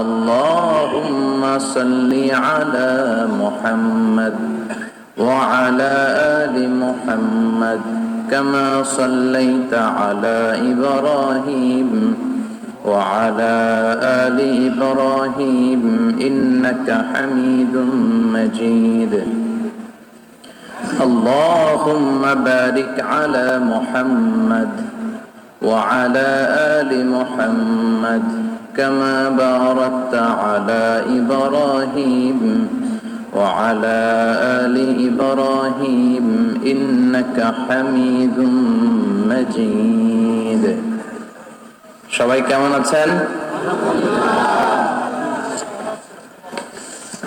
اللهم صل على محمد وعلى آل محمد كما صليت على إبراهيم وعلى آل إبراهيم إنك حميد مجيد اللهم بارك على محمد وعلى آل محمد كما باركت على إبراهيم وعلى آل إبراهيم إنك حميد مجيد সবাই কেমন আছেন?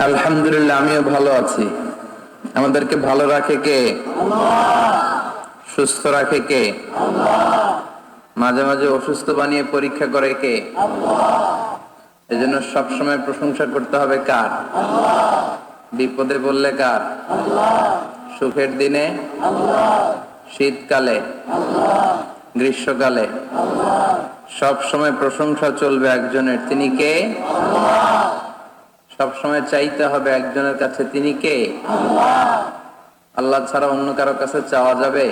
আলহামদুলিল্লাহ, আমিও ভালো আছি। আমাদেরকে ভালো রাখে কে? সুস্থ রাখে কে? মাঝে মাঝে অসুস্থ বানিয়ে পরীক্ষা করে কে? এজন্য সবসময় প্রশংসা করতে হবে কার? বিপদে পড়লে কার? সুখের দিনে, শীতকালে, গ্রীষ্মকালে সব সময় প্রশংসা চলবে একজনের। তিনি কে? সব সময় চাইতে হবে একজনের কাছে। তিনি কে? আল্লাহ ছাড়া অন্য কারো কাছে চাওয়া যাবে?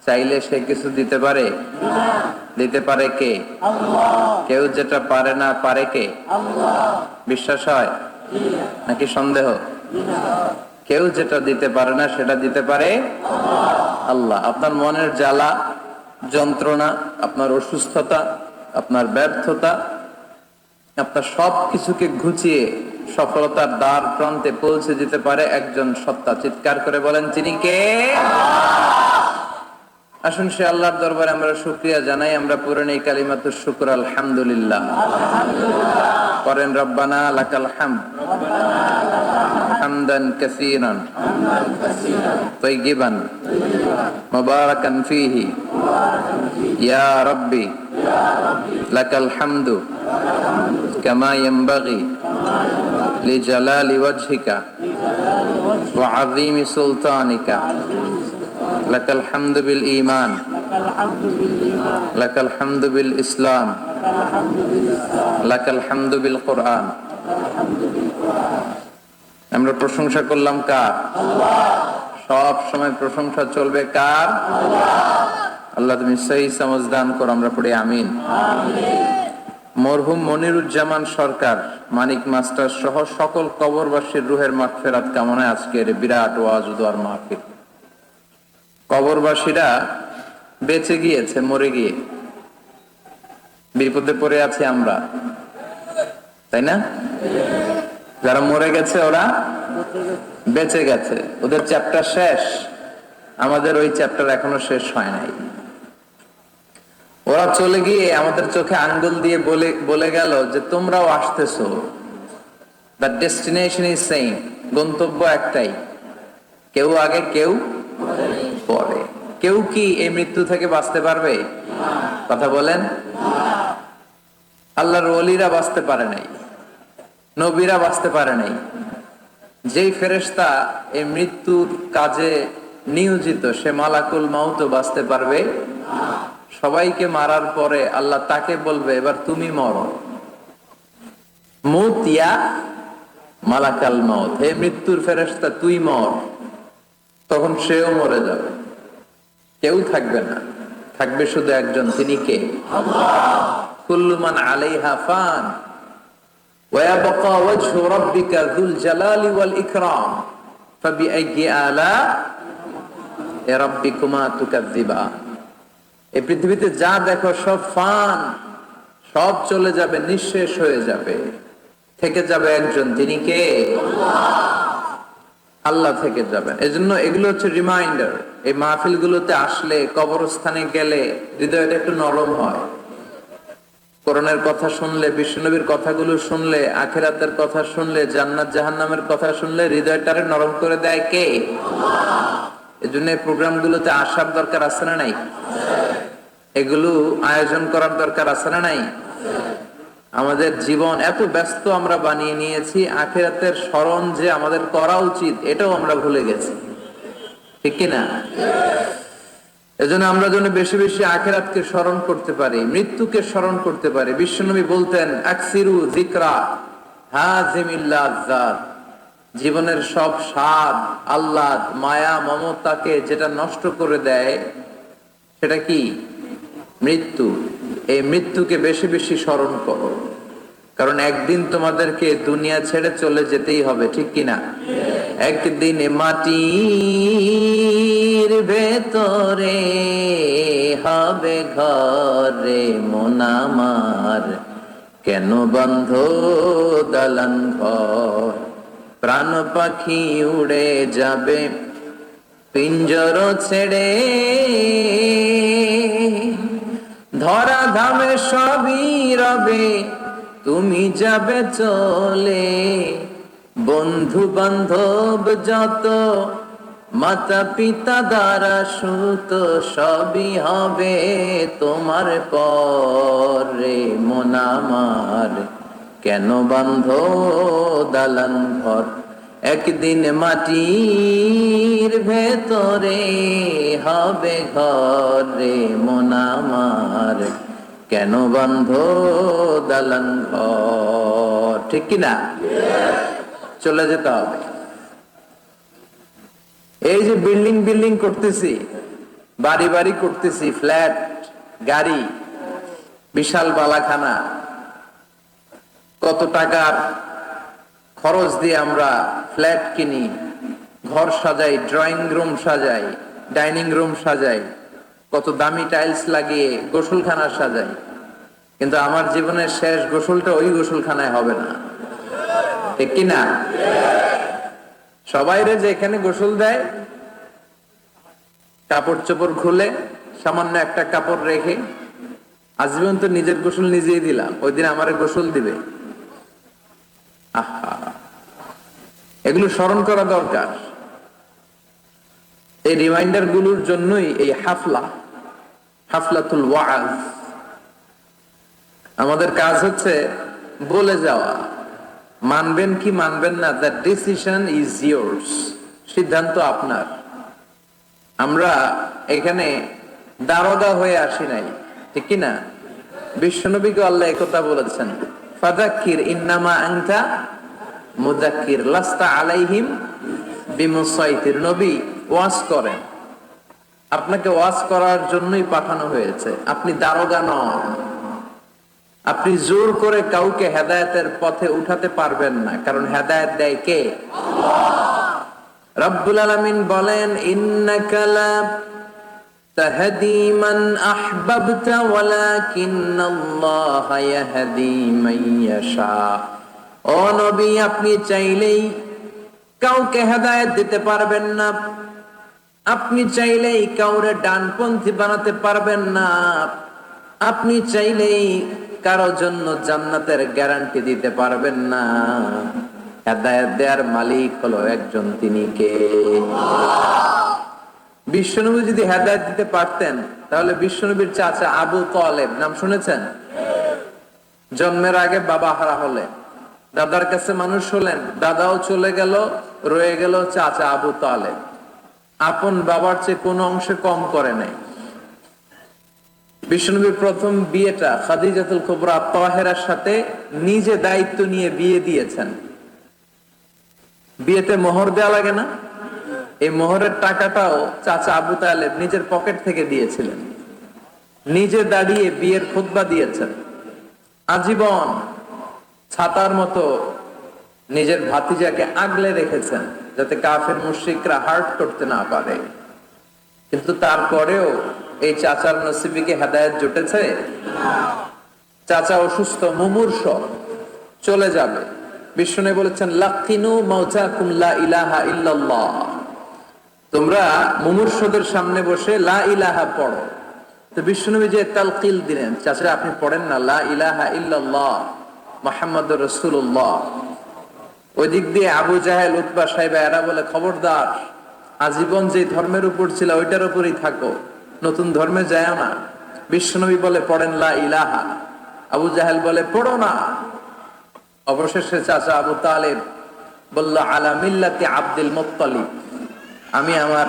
চাইলে সে কিছু দিতে পারে? দিতে পারে কে? কেউ যেটা পারে না, পারে কে? বিশ্বাস হয় নাকি সন্দেহ? কেউ যেটা দিতে পারে না সেটা দিতে পারে আল্লাহ। আপনার মনের জ্বালা, যন্ত্রণা, আপনার অসুস্থতা, আপনার ব্যর্থতা, আপনার সব কিছুকে ঘুচিয়ে সফলতার দ্বার প্রান্তে পৌঁছে দিতে পারে একজন সত্তা। চিৎকার করে বলেন, তিনি কে? আসুন সে আল্লাহর দরবারে আমরা শুকরিয়া জানাই। আমরা পড়েন এই কালিমাতুশ শুকর, আলহামদুলিল্লাহ। করেন রব্বানা লাকাল হামদ হামদান কাসীরান তাইয়িবান মুবারাকান ফীহি ইয়া রাব্বি লাকাল হামদু কামা ইয়ানবাগি লিজালালি ওয়াজহিকা ওয়া আযীমি সুলতানিকা লাকাল হামদু বিল ঈমান লাকাল হামদু বিল ইসলাম লাকাল হামদু বিল কুরআন। আমরা প্রশংসা করলাম কার? সব সময় প্রশংসা চলবে কার? আল্লাহ তুমি সহি সমঝ দান করো। আমরা পড়ি আমিন। মরহুম মনিরুজ্জামান সরকার, মানিক মাস্টার সহ সকল কবরবাসীর রুহের মাগফিরাত কামনায় আজকের বিরাট ওয়াজ ও দোয়ার মাহফিল। কবরবাসীরা বেঁচে গিয়েছে মরে গিয়ে, বিপদে পড়ে আছি আমরা, তাই না? যারা মরে গেছে ওরা বেঁচে গেছে, ওদের চ্যাপ্টার শেষ, আমাদের ওই চ্যাপ্টার এখনো শেষ হয় নাই। ওরা চলে গিয়ে আমাদের চোখে আঙ্গুল দিয়ে বলে গেল যে তোমরাও আসতেছো, দ্য ডেস্টিনেশন ইজ সেম, গন্তব্য একটাই, কেউ আগে কেউ পরে। কেউ কি এই মৃত্যু থেকে বাঁচতে পারবে? কথা বলেন। আল্লাহর ওলিরা বাঁচতে পারে নাই, নবীরা বাঁচতে পারে নাই। যেই ফেরেশতা এই মৃত্যুর কাজে নিয়োজিত সে মালাকুল মাউতও বাঁচতে পারবে? সবাইকে মারার পরে আল্লাহ তাকে বলবে এবার তুমি মরো, মুত ইয়া মালাকাল মাউত, হে মৃত্যুর ফেরেশতা তুই মর। তখন সেও মরে যাবে, কেউ থাকবে না, থাকবে শুধু একজন। তিনি কে? কুল্লু মান আলাইহা ফান ওয়া ইয়াবকা ওয়াজহু রাব্বিকা যুল জালালি ওয়াল ইকরাম ফাবিআইয়ি আলা রাব্বিকুমা তুকাযযিবান। এই পৃথিবীতে যা দেখো সব ফান, সব চলে যাবে, নিঃশেষ হয়ে যাবে, থেকে যাবে একজন। তিনি কে? আল্লাহ থেকে যাবেন। এজন্য এগুলো হচ্ছে রিমাইন্ডার। এই মাহফিল গুলোতে আসলে, কবরস্থানে গেলে হৃদয়টা একটু নরম হয়। কোরআনের কথা শুনলে, বিশ্বনবীর কথাগুলো শুনলে, আখিরাতের কথা শুনলে, জান্নাত জাহান্নামের কথা শুনলে হৃদয়টারে নরম করে দেয় কে? এজন্য এই প্রোগ্রাম গুলোতে আসার দরকার আছে না নাই? এগুলো আয়োজন করার দরকার আছে না নাই? আমাদের জীবন এত ব্যস্ত আমরা বানিয়ে নিয়েছি, আখিরাতের স্মরণ যে আমাদের করা উচিত এটাও আমরা ভুলে গেছি, ঠিক কিনা? এজন্য আমরা যেন বেশি বেশি আখিরাতকে স্মরণ করতে পারি, মৃত্যুকে স্মরণ করতে পারি। বিশ্বনবী বলতেন, আকসিরু যিকরা হাযিমিল লাযযাত, জীবনের সব স্বাদ, আহ্লাদ, মায়া, মমতাকে যেটা নষ্ট করে দেয় সেটা কি? মৃত্যু। এই মৃত্যুকে বেশি বেশি স্মরণ করো, কারণ একদিন তোমাদেরকে দুনিয়া ছেড়ে চলে যেতেই হবে, ঠিক কিনা? একদিন মাটির ভেতরে হবে ঘরে মন আমার, কেন বন্ধ দালান ঘর, প্রাণ পাখি উড়ে যাবে পিঞ্জর ছেড়ে, ধরা ধামে সবই রবে তুমি যাবে চলে, বন্ধু বান্ধব যত মাতা পিতা দ্বারা সুত সবই হবে তোমার পরে মন আমার, কেন বন্ধ দালান ঘর, একদিন মাটির ভেতরে হবে ঘরে মন আমার, কেন বন্ধ দালান ঘর, ঠিক কিনা? চলে যেতে হবে। এই যে বিল্ডিং বিল্ডিং করতেছি, বাড়ি বাড়ি করতেছি, ফ্ল্যাট, গাড়ি, বিশাল বালাখানা, কত টাকার খরচ দিয়ে আমরা ফ্ল্যাট কিনি, ঘর সাজাই, ড্রয়িং রুম সাজাই, ডাইনিং রুম সাজাই, কত দামি টাইলস লাগিয়ে গোসলখানা সাজাই, কিন্তু আমার জীবনের শেষ গোসলটা ওই গোসলখানায় হবে না, ঠিক কিনা? সবাই রে যে এখানে গোসল দেয়, কাপড় চোপড় খুলে সামান্য একটা কাপড় রেখে, আজীবন তো নিজের গোসল নিজেই দিলাম, ওই দিন আমার গোসল দিবে। আহা, এগুলো স্মরণ করা দরকার। এই রিমাইন্ডার গুলোর জন্যই এই হাফলাতুল ওয়াজ। আমাদের কাজ হচ্ছে বলে যাওয়া, মানবেন কি মানবেন না, দ্য ডিসিশন ইজ ইয়োর্স, সিদ্ধান্ত আপনার। আমরা এখানে দারোগা হয়ে আসি নাই, ঠিক কিনা? বিশ্বনবীকে আল্লাহ একথা বলেছেন, ফাযাক্কির ইন্নামা আনতা মুযাক্কির লাস্তা আলাইহিম বিমুসাইতির। নবী ওয়াজ করেন, আপনাকে ওয়াজ করার জন্যই পাঠানো হয়েছে, আপনি দারোগা নন। আপনি জোর করে কাউকে হেদায়েতের পথে উঠাতে পারবেন না, কারণ হেদায়েত দেয় কে? রব্বুল আলামিন বলেন, ইন্নাকা লা তাহদি মান আহবাবতা ওয়ালাকিন্নাল্লাহা ইয়াহদি মান ইয়াশা। ও নবী, আপনি চাইলেই কাউকে হেদায়েত দিতে পারবেন না, আপনি চাইলেই কাউরে ডানপন্থী বানাতে পারবেন না, আপনি চাইলেই কারো জন্য জান্নাতের গ্যারান্টি দিতে পারবেন না। হেদায়েত দেওয়ার মালিক হলো একজন, তিনি কে? বিশ্বনবী যদি হেদায়েত দিতে পারতেন, তাহলে বিশ্বনবীর চাচা আবু তালেব, নাম শুনেছেন? জন্মের আগে বাবা হারা হলেন, দাদার কাছে মানুষ হলেন, দাদাও চলে গেল, রয়ে গেল চাচা আবু তালেব। আপন বাবার চেয়ে কোনো অংশে কম করে নাই। বিশ্বনবীর প্রথম বিয়েটা খাদিজাতুল কুবরা তাহেরার সাথে নিজে দায়িত্ব নিয়ে বিয়ে দিয়েছেন। বিয়েতে মোহর দেওয়া লাগে না? এই মোহরের টাকাটাও চাচা আবু তালেব নিজের পকেট থেকে দিয়েছিলেন, নিজে দাঁড়িয়ে বিয়ের খুতবা দিয়েছেন। আজীবন ছাতার মতো নিজের ভাতিজাকে আগলে রেখেছেন, যাতে কাফের মুশরিকরা হার্ট করতে না পারে। কিন্তু তারপরেও এই চাচার নসিবে কি হেদায়েত জুটেছে? চাচা অসুস্থ, মুমূর্ষ, চলে যাবে। বিষ্ণু বলেছেন, লাকিনু মাউতাকুম লা ইলাহা ইল্লাল্লাহ, তোমরা মুমূর্ষদের সামনে বসে লা ইলাহা পড়ো। তো বিষ্ণুনবী যে তালকিল দিলেন, চাচা আপনি পড়েন না লা ইলাহা ইল্লাল্লাহ মুহাম্মাদুর রাসূলুল্লাহ। ওই দিক দিয়ে আবু জাহেল, উতবা, সাইবা এরা বলে, খবরদার, আজীবন যে ধর্মের উপর ছিল ওইটার উপরই থাকো, নতুন ধর্মে যায় না। বিশ্বনবী বলে পড়েন লা ইলাহা, আবু জাহেল বলে পড়ো না। অবশেষে চাচা আবু তালেব বলল, আলা মিল্লাতি আব্দুল মুত্তালিব, আমি আমার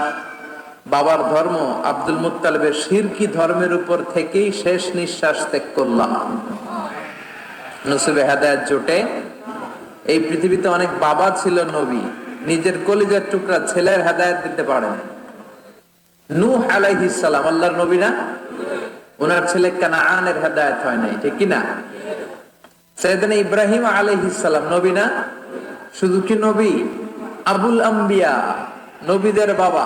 বাবার ধর্ম আব্দুল মুত্তালিবের শিরকি ধর্মের উপর থেকেই শেষ নিঃশ্বাস ত্যাগ করলাম। নসিবে হেদায়েত জোটে। এই পৃথিবীতে অনেক বাবা ছিল নবী, নিজের কলিজার টুকরা ছেলের হেদায়েত দিতে পারেন। নূহ আলাইহিস সালাম আল্লাহর নবী না? ওনার ছেলে কানাআনের হেদায়েত হয় নাই, ঠিক কি না? সাইয়েদনা ইব্রাহিম আলাইহিস সালাম নবী না? শুধু কি নবী, আবুল আম্বিয়া, নবীদের বাবা,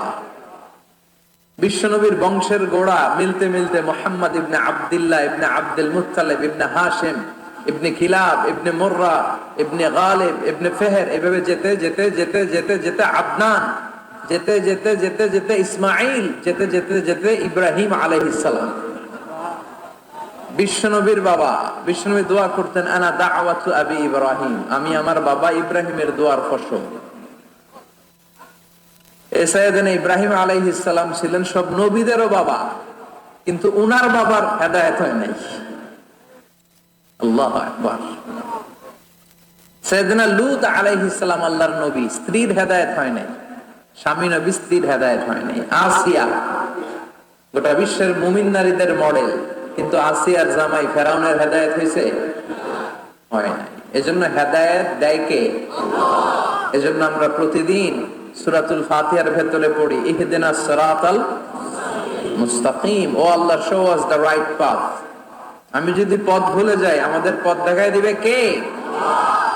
বিশ্বনবীর বংশের গোড়া মিলতে মিলতে মুহাম্মদ ইবনে আব্দুল্লাহ ইবনে আব্দুল মুত্তালিব ইবনে হাশিম ইবনে কিলাব ইবনে মুররা ইবনে গালিব ইবনে ফেহর, এভাবে যেতে যেতে যেতে যেতে যেতে আদনান, যেতে যেতে যেতে যেতে ইসমাইল, যেতে যেতে যেতে ইব্রাহিম আলাইহিস সালাম। বিশ্বনবীর বাবা, বিশ্বনবী দোয়া করতেন, আনা দাওয়াতু আবি ইব্রাহিম, আমি আমার বাবা ইব্রাহিমের দোয়ার ফসল। সাইয়েদনা ইব্রাহিম আলাইহিস সালাম ছিলেন সব নবীদেরও বাবা, কিন্তু উনার বাবার হেদায়েত হয় নাই। আল্লাহু আকবার। সাইয়েদনা লূত আলাইহিস সালাম আল্লাহর নবী, স্ত্রীর হেদায়েত হয় নাই, স্বামী নবী, স্ত্রীর হেদায়েত হয় নাই। আসিয়া গোটা বিশ্বের মুমিন নারীদের মডেল, কিন্তু আসিয়ার জামাই ফেরাউনের হেদায়েত হয়েছে? হয় নাই। এজন্য হেদায়েত দেয় কে? আল্লাহ। এজন্য আমরা প্রতিদিন সূরাতুল ফাতিহার ভেতরে পড়ি, ইহদিনাস সিরাতাল মুস্তাকিম, O Allah show us the right path. আমি যদি পথ ভুলে যাই, আমাদের পথ দেখায় দিবে কে? আল্লাহ।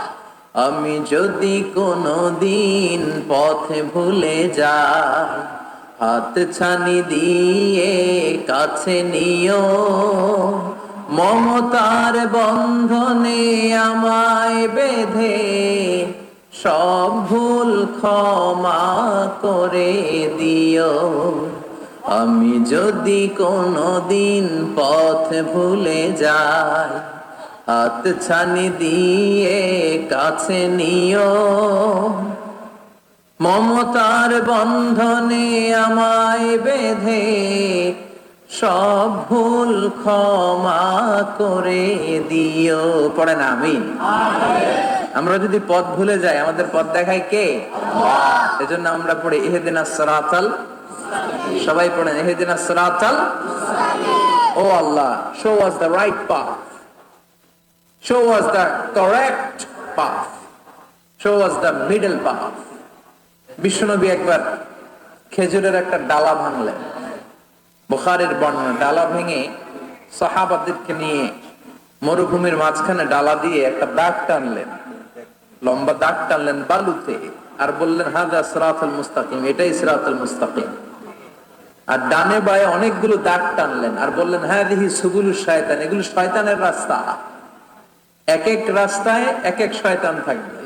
আমি যদি কোনদিন পথে ভুলে যাই, হাত ছানি দিয়ে কাছে নিও, মমতার বন্ধনে আমায় বেঁধে সব ভুল ক্ষমা করে দিও। আমি যদি কোনদিন পথ ভুলে যাই, হাত ছানি দিয়ে কাছে নিও, মমতার বন্ধনে আমায় বেঁধে সব ভুল ক্ষমা করে দিও। পড়েন আমিন। আমরা যদি পথ ভুলে যাই, আমাদের পথ দেখায় কে? আল্লাহ। এজন্য আমরা পড়ি ইহদিনাস সিরাতাল, সবাই পড়েন ইহদিনাস সিরাতাল, O Allah show us the right path, show us the correct path, show us the middle path. বিশ্বনবী একবার খেজুরের একটা ডালা ভাঙলেন, বুখারীর বর্ণনা। ডালা ভেঙে সাহাবাদেরকে নিয়ে মরুভূমির মাঝখানে ডালা দিয়ে একটা দাগ টানলেন, লম্বা দাগ টানলেন বালুতে, আর বললেন হাযা সিরাতুল মুস্তাকিম, এটাই সিরাতুল মুস্তাকিম। আর ডানে বায়ে অনেকগুলো দাগ টানলেন আর বললেন হাযিহি সুবুলুশ শায়তান, এগুলো শয়তানের রাস্তা। এক এক রাস্তায় এক এক শয়তান থাকবে,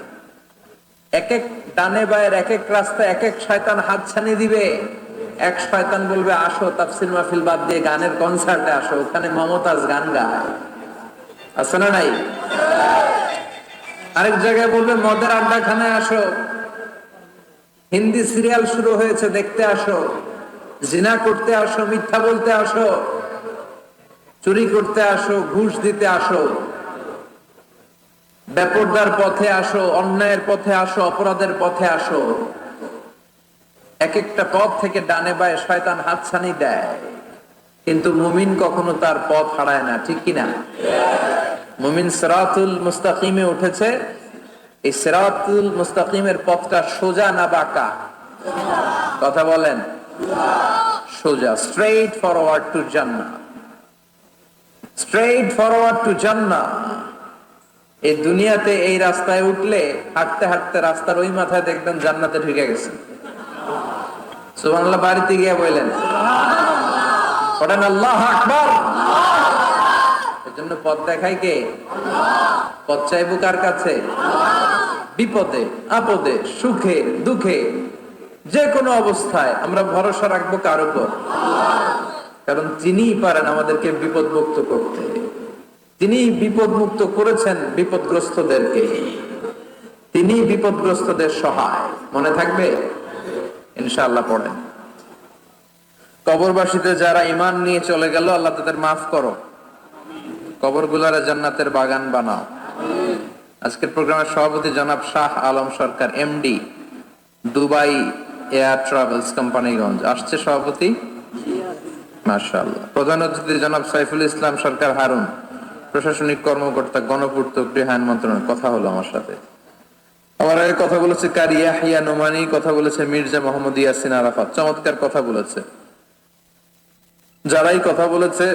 এক এক ডানে বায়ের এক এক রাস্তায় এক এক শয়তান হাতছানি দিবে। এক শয়তান বলবে আসো তাফসীর মাহফিল বাদ দিয়ে গানের কনসার্টে আসো, ওখানে মমতাজ গান গায়, আছে না নাই? আরেক জায়গায় বলবে মদের আড্ডাখানায় আসো, হিন্দি সিরিয়াল শুরু হয়েছে দেখতে আসো, জিনা করতে আসো, মিথ্যা বলতে আসো, চুরি করতে আসো, ঘুষ দিতে আসো, বেপরদার পথে আসো, অন্যায়ের পথে আসো, অপরাধের পথে আসো। এক একটা পথ থেকে ডানে বায়ে শয়তান হাতছানি দেয়, কিন্তু মুমিন কখনো তার পথ হারায় না, ঠিক কিনা? মুমিন সিরাতুল মুস্তাকিমে উঠেছে। এই সিরাতুল মুস্তাকিমের পথটা সোজা না বাঁকা? কথা বলেন। সোজা, স্ট্রেইট ফরওয়ার্ড টু জান্নাহ, স্ট্রেইট ফরওয়ার্ড টু জান্নাহ। এই দুনিয়াতে এই রাস্তায় উঠলে হাঁটতে হাঁটতে রাস্তার ওই মাথায় দেখবেন জান্নাতে ঢুকে গেছে। সুবহানাল্লাহ। বাড়িতে গিয়ে বললেন পড়েন আল্লাহু আকবার। এজন্য পথ দেখায় কে? পথ চাইবো কার কাছে? বিপদে আপদে, সুখে দুঃখে, যে কোনো অবস্থায় আমরা ভরসা রাখবো কার উপর? কারণ তিনিই পারেন আমাদেরকে বিপদ মুক্ত করতে। তিনি বিপদ মুক্ত করেছেন বিপদগ্রস্তদেরকে, তিনি বিপদগ্রস্তদের সহায়। মনে থাকবে ইনশাআল্লাহ। পড়েন কবরবাসীতে যারা ঈমান নিয়ে চলে গেল, আল্লাহ তাদের মাফ করো, কবরগুলারে জান্নাতের বাগান বানাও। আজকের প্রোগ্রামের সভাপতি জনাব Shah Alam Sarkar, MD, Dubai air travels Companiganj আসছে সভাপতি, মাশাআল্লাহ। প্রধান অতিথি জনাব সাইফুল ইসলাম সরকার হারুন, প্রশাসনিক কর্মকর্তা, গণপূর্ত গৃহায়ণ মন্ত্রণালয়। কথা হলো আমার সাথে। আমার আগে কথা বলেছে কারি ইয়াহিয়া নোমানি, কথা বলেছে মির্জা মোহাম্মদ ইয়াসিন আরাফাত। চমৎকার কথা বলেছে। যারাই কথা বলেছে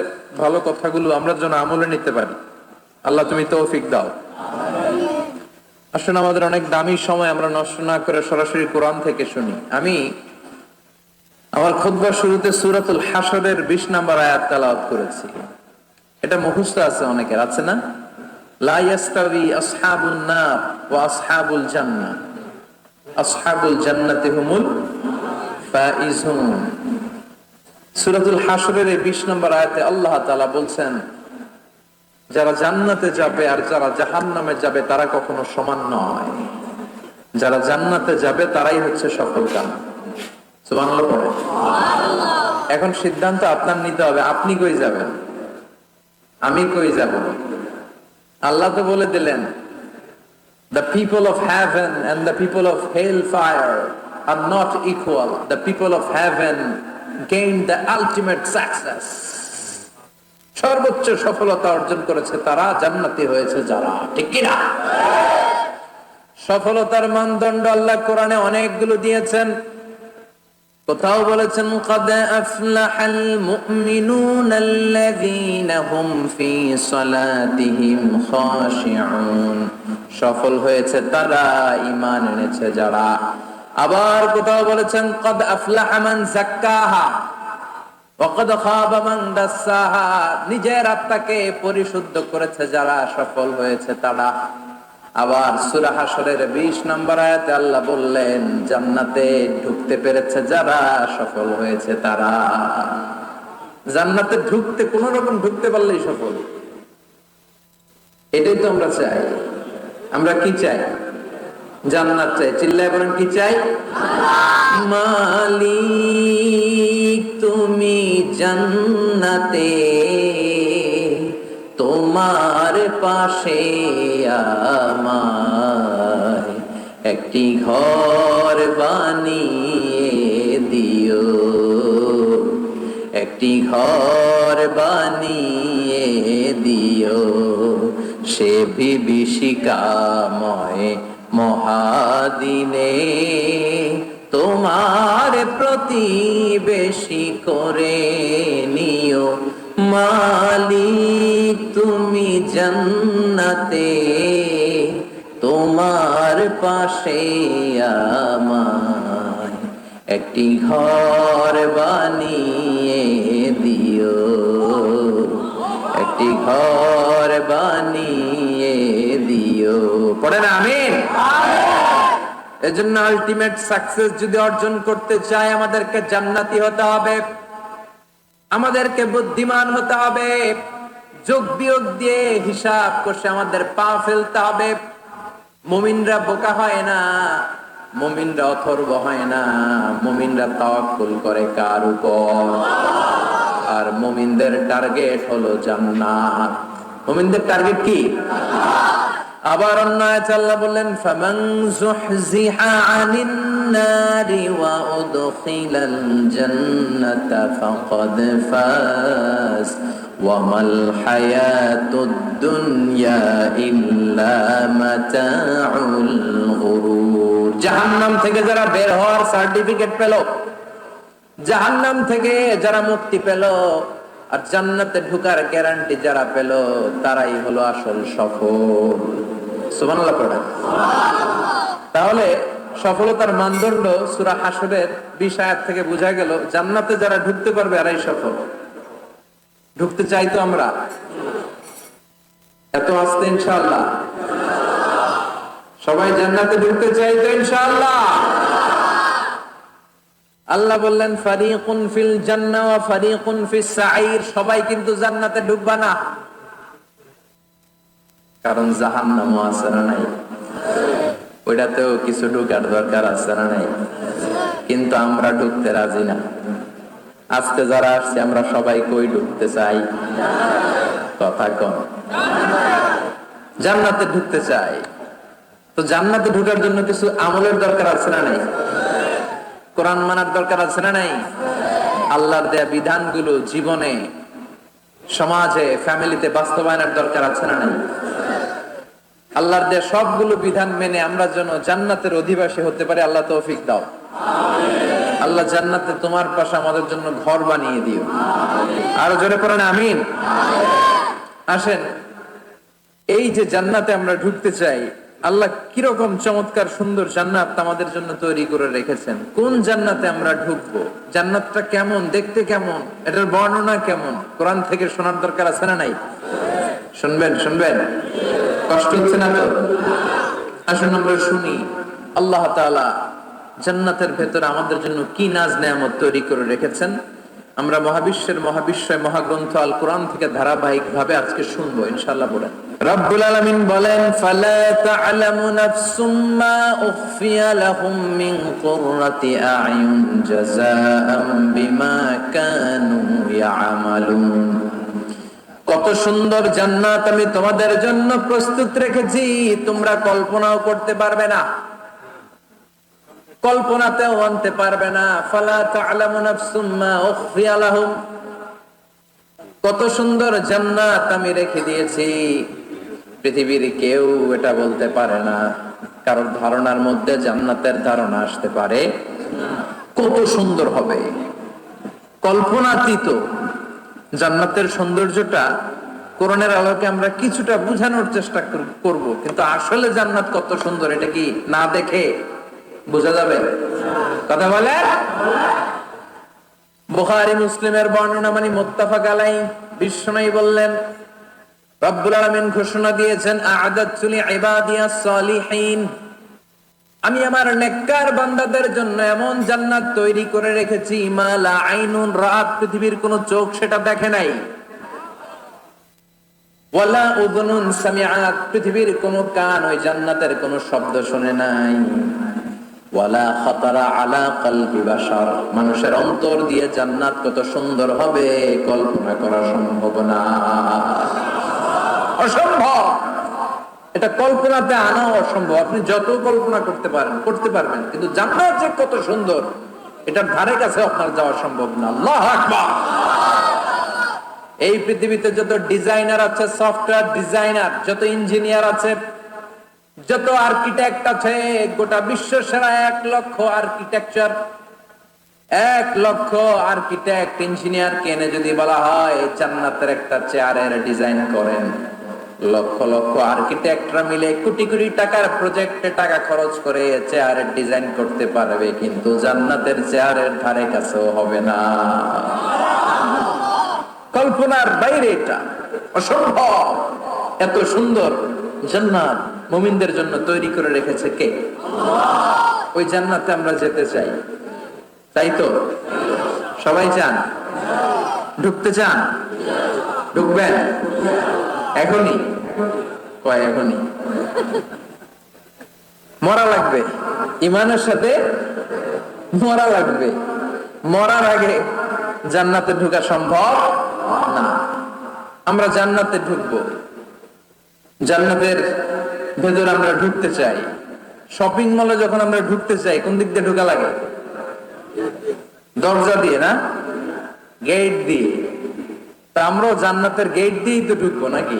ভালো কথাগুলো আমরা যেন আমলে নিতে পারি। আল্লাহ তুমি তৌফিক দাও। আসলে আমাদের অনেক দামি সময় আমরা নষ্ট না করে সরাসরি কোরআন থেকে শুনি। আমি আমার খুতবার শুরুতে সূরাতুল হাশরের 20 নম্বর আয়াত তেলাওয়াত করেছি। এটা মুখস্থ আছে অনেকের, আছে না? লা ইয়াস্তাবি আসহাবুন নার ওয়া আসহাবুল জান্নাহ, আসহাবুল জান্নাতি হুমুল ফাইজুন। সূরাতুল হাশরের এই 20 নম্বর আয়াতে আল্লাহ তাআলা বলছেন যারা জান্নাতে যাবে আর যারা জাহান্নামে যাবে তারা কখনো সমান নয়। যারা জান্নাতে যাবে তারাই হচ্ছে সফলকাম। সুবহানাল্লাহ পড়ে। এখন সিদ্ধান্ত আপনার নিতে হবে, আপনি কই যাবেন, আমি কই যাব। আল্লাহ তো বলে দিলেন the people of heaven and the people of hellfire are not equal. The people of heaven gain the ultimate success. সর্বোচ্চ সফলতা অর্জন করেছে তারা, জান্নাতি হয়েছে যারা। ঠিক কি না? সফলতার মানদণ্ড আল্লাহ কোরআনে অনেকগুলো দিয়েছেন। কোথাও বলেছেন قد أفلح المؤمنون الذين هم في صلاتهم خاشعون, সফল হয়েছে তারা, ঈমান এনেছে যারা। আবার কোথাও বলেছেন قد أفلح من زكاها وقد خاب من دساها, নিজের আত্মাকে পরিশুদ্ধ করেছে যারা, সফল হয়েছে তারা। আবার সূরা হাশরের 20 নম্বর আয়াতে আল্লাহ বললেন জান্নাতে ঢুকতে পেরেছে যারা, সফল হয়েছে তারা। জান্নাতে ঢুকতে, কোন রকম ঢুকতে পারলেই সফল। এটাই তো আমরা চাই। আমরা কি চাই? জান্নাত চাই। চিল্লায় বলেন কি চাই? মালিক তুমি জান্নাতে, তোমার পাশে আমায় একটি ঘর বানিয়ে দিও, একটি ঘর বানিয়ে দিও, সে বিভীষিকাময় মহাদিনে তোমার প্রতিবেশী করে নিও। মালিক তুমি জান্নাতে, তোমার পাশে আমায় একটি ঘর বানিয়ে দিও, একটি ঘর বানিয়ে দিও। পড়েন আমিন। এজন্য আলটিমেট সাকসেস যদি অর্জন করতে চাই আমাদেরকে জান্নাতি হতে হবে, আমাদেরকে বুদ্ধিমান হতে হবে, যোগ বিয়োগ দিয়ে হিসাব কষে আমাদের পা ফেলতে হবে। মুমিনরা বোকা হয় না, মুমিনরা অথর্ব হয় না, মুমিনরা তাওয়াক্কুল করে কার উপর? আর মুমিনদের টার্গেট হলো জান্নাত। মুমিনদের টার্গেট কি? আবার অন্য আয়াতে আল্লাহ বললেন ফামান যুহজিহা আনিন নারি ওয়া উদখিলাল জান্নাতা ফাকাদ ফাজ ওয়া মাল হায়াতুদ দুনিয়া ইল্লা মাতাউল গুরুর। জাহান্নাম থেকে যারা বের হওয়ার সার্টিফিকেট পেল, জাহান্নাম থেকে যারা মুক্তি পেল আর জান্নাতে ঢোকার গ্যারান্টি যারা পেল, তারাই হলো আসল সফল। সুবহানাল্লাহ পড়ে। তাহলে সফলতার মানদণ্ড সূরা হাশরের 20 আয়াত থেকে বোঝা গেল জান্নাতে যারা ঢুকতে পারবে এরাই সফল। ঢুকতে চাই তো আমরা? এত আস্তে ইনশাআল্লাহ সবাই জান্নাতে ঢুকতে চাই তো ইনশাআল্লাহ? আল্লাহ বললেন ফারিকুন ফিল জান্নাহ ওয়া ফারিকুন ফিস সাঈর, সবাই কিন্তু জান্নাতে ঢুকবা না, কারণ জাহান্নামও আছে না নাই? ওইটাতেও কিছু ঢুকার দরকার আছে না নাই? কিন্তু আমরা ঢুকতে রাজি না। আজকে যারা আসছে আমরা সবাই কই ঢুকতে চাই? কথা কম। জান্নাতে ঢুকতে চাই। তো জান্নাতে ঢোকার জন্য কিছু আমলের দরকার আছে না নাই? কোরআন মানার দরকার আছে না নাই? আল্লাহর দেয়া বিধানগুলো জীবনে, সমাজে, ফ্যামিলিতে বাস্তবায়নের দরকার আছে না নাই? আল্লাহর দেয়া সবগুলো বিধান মেনে আমরা যেন জান্নাতের অধিবাসী হতে পারি, আল্লাহ তৌফিক দাও। আল্লাহ জান্নাতে তোমার পাশে আমাদের জন্য ঘর বানিয়ে দিও। আরো জোরে পড়েন আমিন। আসেন, এই যে জান্নাতে আমরা ঢুকতে চাই, আল্লাহ কিরকম চমৎকার সুন্দর জান্নাত আমাদের জন্য তৈরি করে রেখেছেন। কোন জান্নাতে আমরা ঢুকবো, জান্নাতটা কেমন, দেখতে কেমন, এটার বর্ণনা কেমন, কোরআন থেকে শোনার দরকার আছে না নাই? শুনবেন শুনবেন, কষ্ট হচ্ছে না তো? আসুন আমরা শুনি আল্লাহ তাআলা জান্নাতের ভেতরে আমাদের জন্য কি নাজ নেয়ামত তৈরি করে রেখেছেন। আমরা মহাবিশ্বের মহাবিশ্বয় মহাগ্রন্থ আল কোরআন থেকে ধারাবাহিক ভাবে আজকে শুনবো ইনশাআল্লাহ। বলেন রব্বুল আলামিন বলেন, ফালা তা'লামু নাফসুম মা উখফিয়া লাহুম মিন কুররাতি আ'য়ুন জাযাআম বিমা কানু ইয়া'মালুন। কত সুন্দর জান্নাত আমি তোমাদের জন্য প্রস্তুত রেখেছি, তোমরা কল্পনাও করতে পারবে না, কল্পনাতেও আনতে পারবে না। ফালা তা'লামু নাফসুম মা উখফিয়া লাহুম, কত সুন্দর জান্নাত আমি রেখে দিয়েছি, পৃথিবীর কেউ এটা বলতে পারে না। কারোর ধারণার মধ্যে জান্নাতের ধারণা আসতে পারে কত সুন্দর হবে, কল্পনাতীত। জান্নাতের সৌন্দর্যটা কোরআনের আলোকে আমরা কিছুটা বোঝানোর চেষ্টা করব, কিন্তু আসলে জান্নাত কত সুন্দর এটা কি না দেখে বোঝা যাবে? কথা বলে। বুখারী মুসলিমের বর্ণনা মানে মুত্তাফাক আলাইহি। বিশ্বনবী বললেন, রব্বুল আলামিন ঘোষণা দিয়েছেন, আ'আদাতু লিইবাদিয়াস সালিহিন, আমি আমার নেককার বান্দাদের জন্য এমন জান্নাত তৈরি করে রেখেছি, মা লা আইনুন রাআত, পৃথিবীর কোন চোখ সেটা দেখে নাই, ওয়ালা উযুনুন সামিআত, পৃথিবীর কোন কান ওই জান্নাতের কোন শব্দ শুনে নাই, ওয়ালা খাতারা আলা কলবি বাশার, মানুষের অন্তর দিয়ে জান্নাত কত সুন্দর হবে কল্পনা করা সম্ভব না, অসম্ভব। এটা কল্পনাতে আনা অসম্ভব। আপনি যত কল্পনা করতে পারেন করতে পারবেন, কিন্তু জান্নাত যে কত সুন্দর এটার ধারে কাছে আপনার যাওয়া সম্ভব না। আল্লাহু আকবার। এই পৃথিবীতে যত ডিজাইনার আছে, সফটওয়্যার ডিজাইনার, যত ইঞ্জিনিয়ার আছে, যত আর্কিটেক্ট আছে, গোটা বিশ্ব সেরা 1 লক্ষ আর্কিটেকচার, 1 লক্ষ আর্কিটেক্ট ইঞ্জিনিয়ার কেনে যদি বলা হয় জান্নাতের একটা চেয়ারের ডিজাইন করেন, লক্ষ লক্ষ আর্কিটেক্টরা মিলে কোটি কোটি টাকার প্রজেক্টে টাকা খরচ করে চেয়ারের ডিজাইন করতে পারবে, কিন্তু জান্নাতের চেয়ারের ধারে কাছেও হবে না। কল্পনার বাইরে, এটা অসম্ভব। এত সুন্দর জান্নাত মুমিনদের জন্য তৈরি করে রেখেছে কে? আল্লাহ। ওই জান্নাতে আমরা যেতে চাই, তাই তো? সবাই চান? ঢুকতে চান? ঢুকবেন এখনই? কয় এখনই? মরা লাগবে, ইমানের সাথে মরা লাগবে। মরার আগে জান্নাতে ঢোকা সম্ভব না। আমরা জান্নাতে ঢুকবো, জান্নাতের ভেতর আমরা ঢুকতে চাই। শপিং মলে যখন আমরা ঢুকতে চাই, কোন দিক দিয়ে ঢোকা লাগে? দরজা দিয়ে না, গেট দিয়ে। তা আমরাও জান্নাতের গেট দিয়েই তো ঢুকবো নাকি?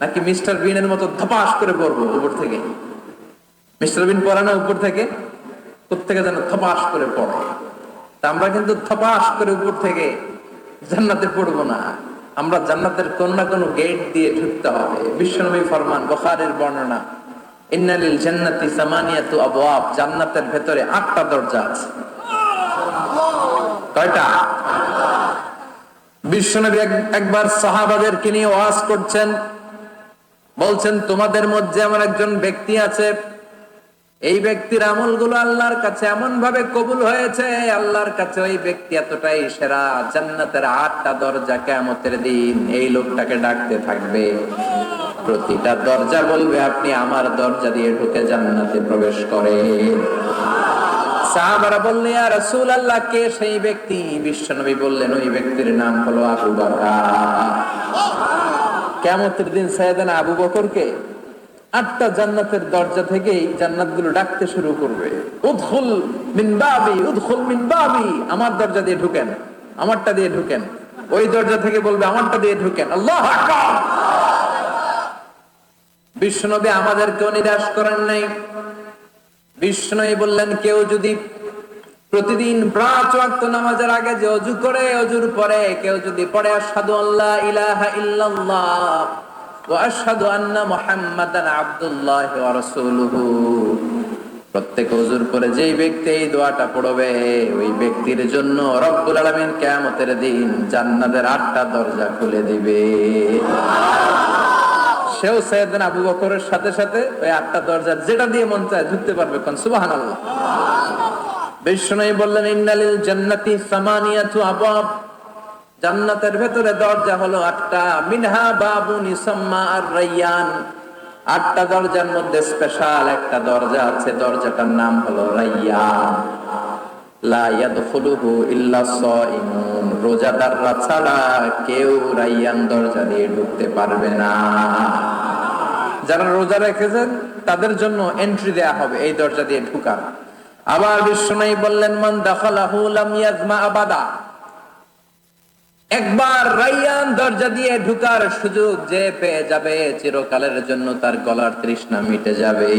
নাকি মিস্টার বিনের মতো ধপাস করে পড়বো উপর থেকে? মিস্টার বিন পড়ে না উপর থেকে? কোত্থেকে যেন ধপাস করে পড়ে। তা আমরা কিন্তু ধপাস করে উপর থেকে জান্নাতে পড়বো না, আমরা জান্নাতের কোন না কোন গেট দিয়ে ঢুকতে হবে। বিশ্বনবী ফরমান, বুখারীর বর্ণনা, ইন্নালিল জান্নাতি সামানিয়াতু আবওয়াব, জান্নাতের ভেতরে 8টা দরজা আছে। কয়টা? বিশ্বনবী একবার সাহাবাদেরকে নিয়ে ওয়াজ করছেন, বলছেন, তোমাদের মধ্যে এমন একজন ব্যক্তি আছে, এই ব্যক্তির আমলগুলো আল্লাহর কাছে এমন ভাবে কবুল হয়েছে, আল্লাহর কাছে ওই ব্যক্তি এতটাই সেরা, জান্নাতের 8টা দরজা কিয়ামতের দিন এই লোকটাকে ডাকতে থাকবে। প্রতিটা দরজা বলবে, আপনি আমার দরজা দিয়ে ঢুকে জান্নাতে প্রবেশ করেন। সাহাবারা বললেন, ইয়া রাসূলুল্লাহ, কে সেই ব্যক্তি? বিশ্বনবী বললেন, ওই ব্যক্তির নাম হলো আবু বকর। কিয়ামতের দিন সাইয়েদনা আবু বকরকে 8টা জান্নাতের দরজা থেকেই জান্নাতগুলো ডাকতে শুরু করবে, উদখুল মিন বাবি, উদখুল মিন বাবি, আমার দরজা দিয়ে ঢুকেন, আমারটা দিয়ে ঢুকেন। ওই দরজা থেকে বলবে আমারটা দিয়ে ঢুকেন। আল্লাহু আকবার। বিশ্বনবী আমাদেরকেও নিরাশ করেন নাই। বিশ্বনবী বললেন, কেউ যদি প্রতিদিন 5 ওয়াক্ত নামাজের আগে যে ওযু করে, ওযুর পরে কেউ যদি পড়ে আশহাদু আল্লা ইলাহা ইল্লাল্লাহ ওয়া আশহাদু আন্না মুহাম্মাদান আবদুল্লাহি ওয়া রাসূলুহু, প্রত্যেক ওযুর পরে যেই ব্যক্তি এই দোয়াটা পড়বে, ওই ব্যক্তির জন্য রব্বুল আলামিন কিয়ামতের দিন জান্নাতের 8টা দরজা খুলে দিবে। সেও সাইয়েদনা আবু বকরের সাথে সাথে ওই 8টা দরজার যেটা দিয়ে মন চায় ঢুকতে পারবে। কোন সুবহানাল্লাহ। বিষ্ণু বললেন, ইন্নালিল জান্নাতি সামানিয়াতু আবওয়াব, জান্নাতের ভেতরে দরজা হলো 8টা। মিনহা বাবুন ইউসাম্মা আর-রায়্যান, 8টা দরজার মধ্যে স্পেশাল একটা দরজা আছে, দরজাটার নাম হলো রায়্যান। লা ইয়াদখুলুহু ইল্লা সাইমুন, রোজাদাররা ছাড়া কেউ রায়্যান দরজা দিয়ে ঢুকতে পারবে না। যারা রোজা রেখেছেন তাদের জন্য এন্ট্রি দেয়া হবে এই দরজা দিয়ে ঢোকার। আবার বিশ্বনবী বললেন, মান দাখালাহু লাম ইয়াজমা আবাদা, একবার রায়্যান দরজা দিয়ে ঢোকার সুযোগ যে পেয়ে যাবে, চিরকালের জন্য তার গলার তৃষ্ণা মিটে যাবে।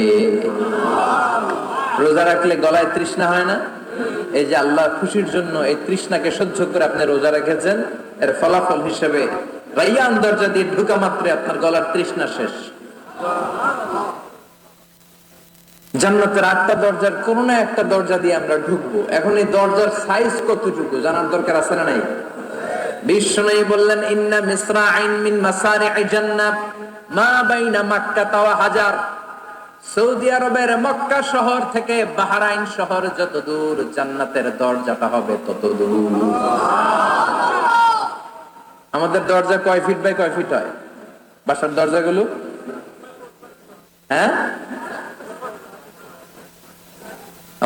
রোজা রাখলে গলায় তৃষ্ণা হয় না? এই যে আল্লাহর খুশির জন্য এই তৃষ্ণাকে সহ্য করে আপনি রোজা রেখেছেন, এর ফলাফল হিসেবে রায়্যান দরজা দিয়ে ঢোকা মাত্রই আপনার গলার তৃষ্ণা শেষ। জান্নাতের 8টা দরজার কোন না একটা দরজা দিয়ে আমরা ঢুকবো। এখন এই দরজার সাইজ কতটুকু জানার দরকার আছে না নাই? বিশ্বনবী বললেন, ইন্না মিসরাইন মিন মাসারি'i জান্নাহ মা বাইনা মাক্কাহ ওয়া হাজার, সৌদি আরবের মক্কা শহর থেকে বাহরাইন শহর যত দূর, জান্নাতের দরজাটা হবে তত দূর। আমাদের দরজা কয় ফিট বাই কয় ফিট হয় বাসার দরজাগুলো? হ্যাঁ,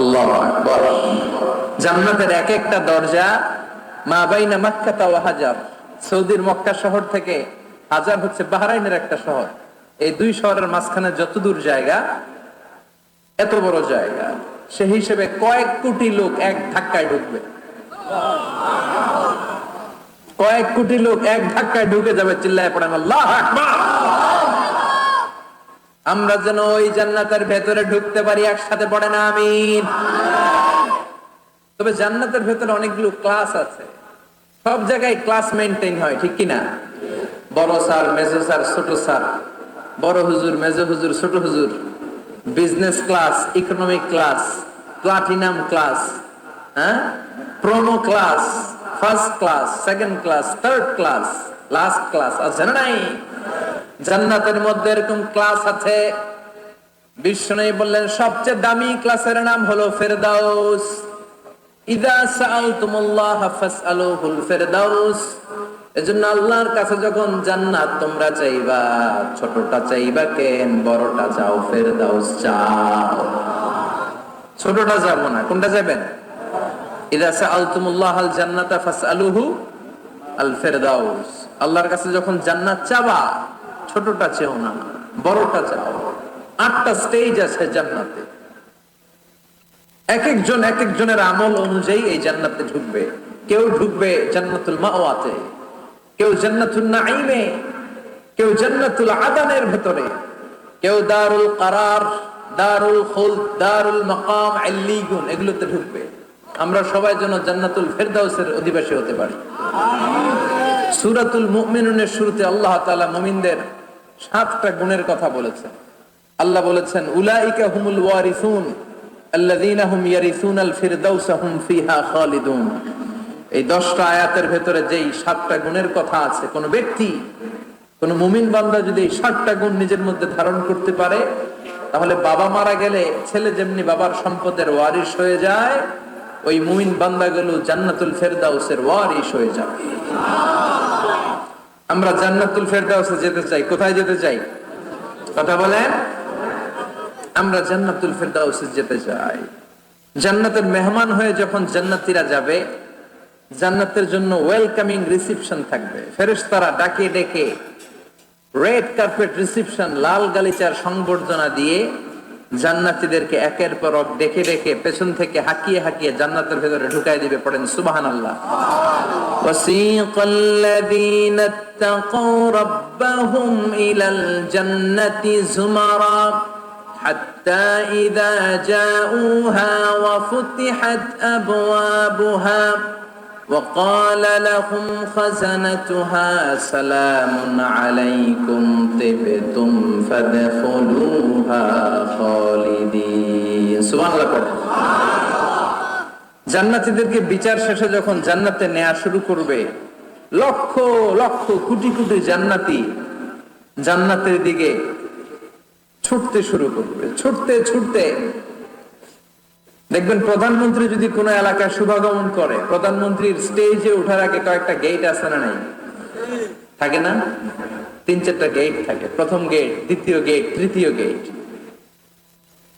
আল্লাহু আকবার। জান্নাতের এক একটা দরজা মা বাইনা মাক্কাহ ওয়া হাজার, সৌদির মক্কা শহর থেকে হাজার হচ্ছে বাহরাইনের একটা শহর, এই 2 শহরের মাঝখানে যত দূর জায়গা, এত বড় জায়গা, সেই হিসেবে কয়েক কোটি লোক এক ধাক্কায় ঢুকবে। কয়েক কোটি লোক এক ধাক্কায় ঢুকে যাবে। চিল্লায় পড়েন আল্লাহু আকবার। আমরা যেন ওই জান্নাতের ভেতরে ঢুকতে পারি, একসাথে পড়েন আমিন। তবে জান্নাতের ভেতরে অনেকগুলো ক্লাস আছে, সব জায়গায় ক্লাস মেইনটেইন হয়, ঠিক কিনা? বড় স্যার, মেজো স্যার, ছোট স্যার, বড় হুজুর, মেজো হুজুর, ছোট হুজুর, business class, economic class, platinum class, হ্যাঁ, promo class, first class, second class, third class, last class আছে না নাই? জান্নাতের মধ্যে এরকম ক্লাস আছে। বিশ্বনবী বললেন, সবচেয়ে দামি ক্লাসের নাম হলো ফেরদাউস। ইযা সাআলতুমুল্লাহ ফাসআলুহুল ফেরদাউস, এজন্য আল্লাহর কাছে যখন জান্নাত তোমরা চাইবা, ছোটটা চাইবা কেন, বড়টা চাও, ফেরদাউস চাও। ছোটটা যাবো না, কোনটা যাবেন? ইযা সাআলতুমুল্লাহাল জান্নাতা ফাসআলুহু আল ফেরদাউস, আল্লাহর কাছে যখন জান্নাত চাবা, ছোটটা চেও না, বড়টা চাও। 8টা স্টেজ আছে জান্নাতে, এক একজন এক একজনের আমল অনুযায়ী এই জান্নাতে ঢুকবে। কেউ ঢুকবে জান্নাতুল মাওয়াতে, কেউ জান্নাতুল নাঈমে, কেউ জান্নাতুল আদানের ভেতরে, কেউ দারুল কারার, দারুল খুলদ, দারুল মাকাম, আল্লিগুন, এগুলোতে ঢুকবে। আমরা সবাই যেন জান্নাতুল ফেরদাউসের অধিবাসী হতে পারি। সূরাতুল মুমিনুনের শুরুতে আল্লাহ তাআলা মুমিনদের 7টা গুণের কথা বলেছেন। আল্লাহ বলেছেন, উলাইকা হুমুল ওয়ারিসুন আল্লাযীনা হুম ইয়ারিসুনাল ফিরদাউসা হুম ফিহা খালিদুন। এই 10টা আয়াতের ভেতরে যেই 7টা গুণের কথা আছে, কোন ব্যক্তি, কোন মুমিন বান্দা যদি এই 7টা গুণ নিজের মধ্যে ধারণ করতে পারে, তাহলে বাবা মারা গেলে ছেলে যেমনি বাবার সম্পদের ওয়ারিশ হয়ে যায়, ওই মুমিন বান্দাগুলো জান্নাতুল ফেরদাউসের ওয়ারিশ হয়ে যাবে। আমরা জান্নাতুল ফেরদাউসে যেতে চাই। কোথায় যেতে চাই? কথা বলেন। আমরা জান্নাতুল ফেরদাউসে যেতে চাই। জান্নাতের মেহমান হয়ে যখন জান্নাতীরা যাবে, জান্নাতের জন্য ওয়েলকামিং রিসিপশন থাকবে। ফেরেশতারা ডাকে ডেকে রেড কার্পেট রিসেপশন, লাল গালিচার সংবর্ধনা দিয়ে জান্নাতীদেরকে একের পর এক ডেকে ডেকে পেছন থেকে হাঁকিয়ে হাঁকিয়ে জান্নাতের ভেতরে ঢুকাই দিবে। পড়েন সুবহানাল্লাহ। وَسِيقَ الَّذِينَ اتَّقَوْا رَبَّهُمْ إِلَى الْجَنَّةِ زُمَرًا حَتَّى إِذَا جَاءُوهَا وَفُتِحَتْ أَبْوَابُهَا وقال لهم خزنتها سلام عليكم طبتم فادخلوها خالدين সুবহানাল্লাহ। জান্নাতীদেরকে বিচার শেষে যখন জান্নাতে নেওয়া শুরু করবে, লক্ষ লক্ষ কোটি কোটি জান্নাতি জান্নাতের দিকে ছুটতে শুরু করবে। ছুটতে ছুটতে দেখবেন প্রধানমন্ত্রী যদি কোন এলাকায় শুভাগমন করে, প্রধানমন্ত্রীর স্টেজে ওঠার আগে কয়েকটা গেট আছে না নাই? থাকে না? 3-4টা গেট থাকে। প্রথম গেট, দ্বিতীয় গেট, তৃতীয় গেট।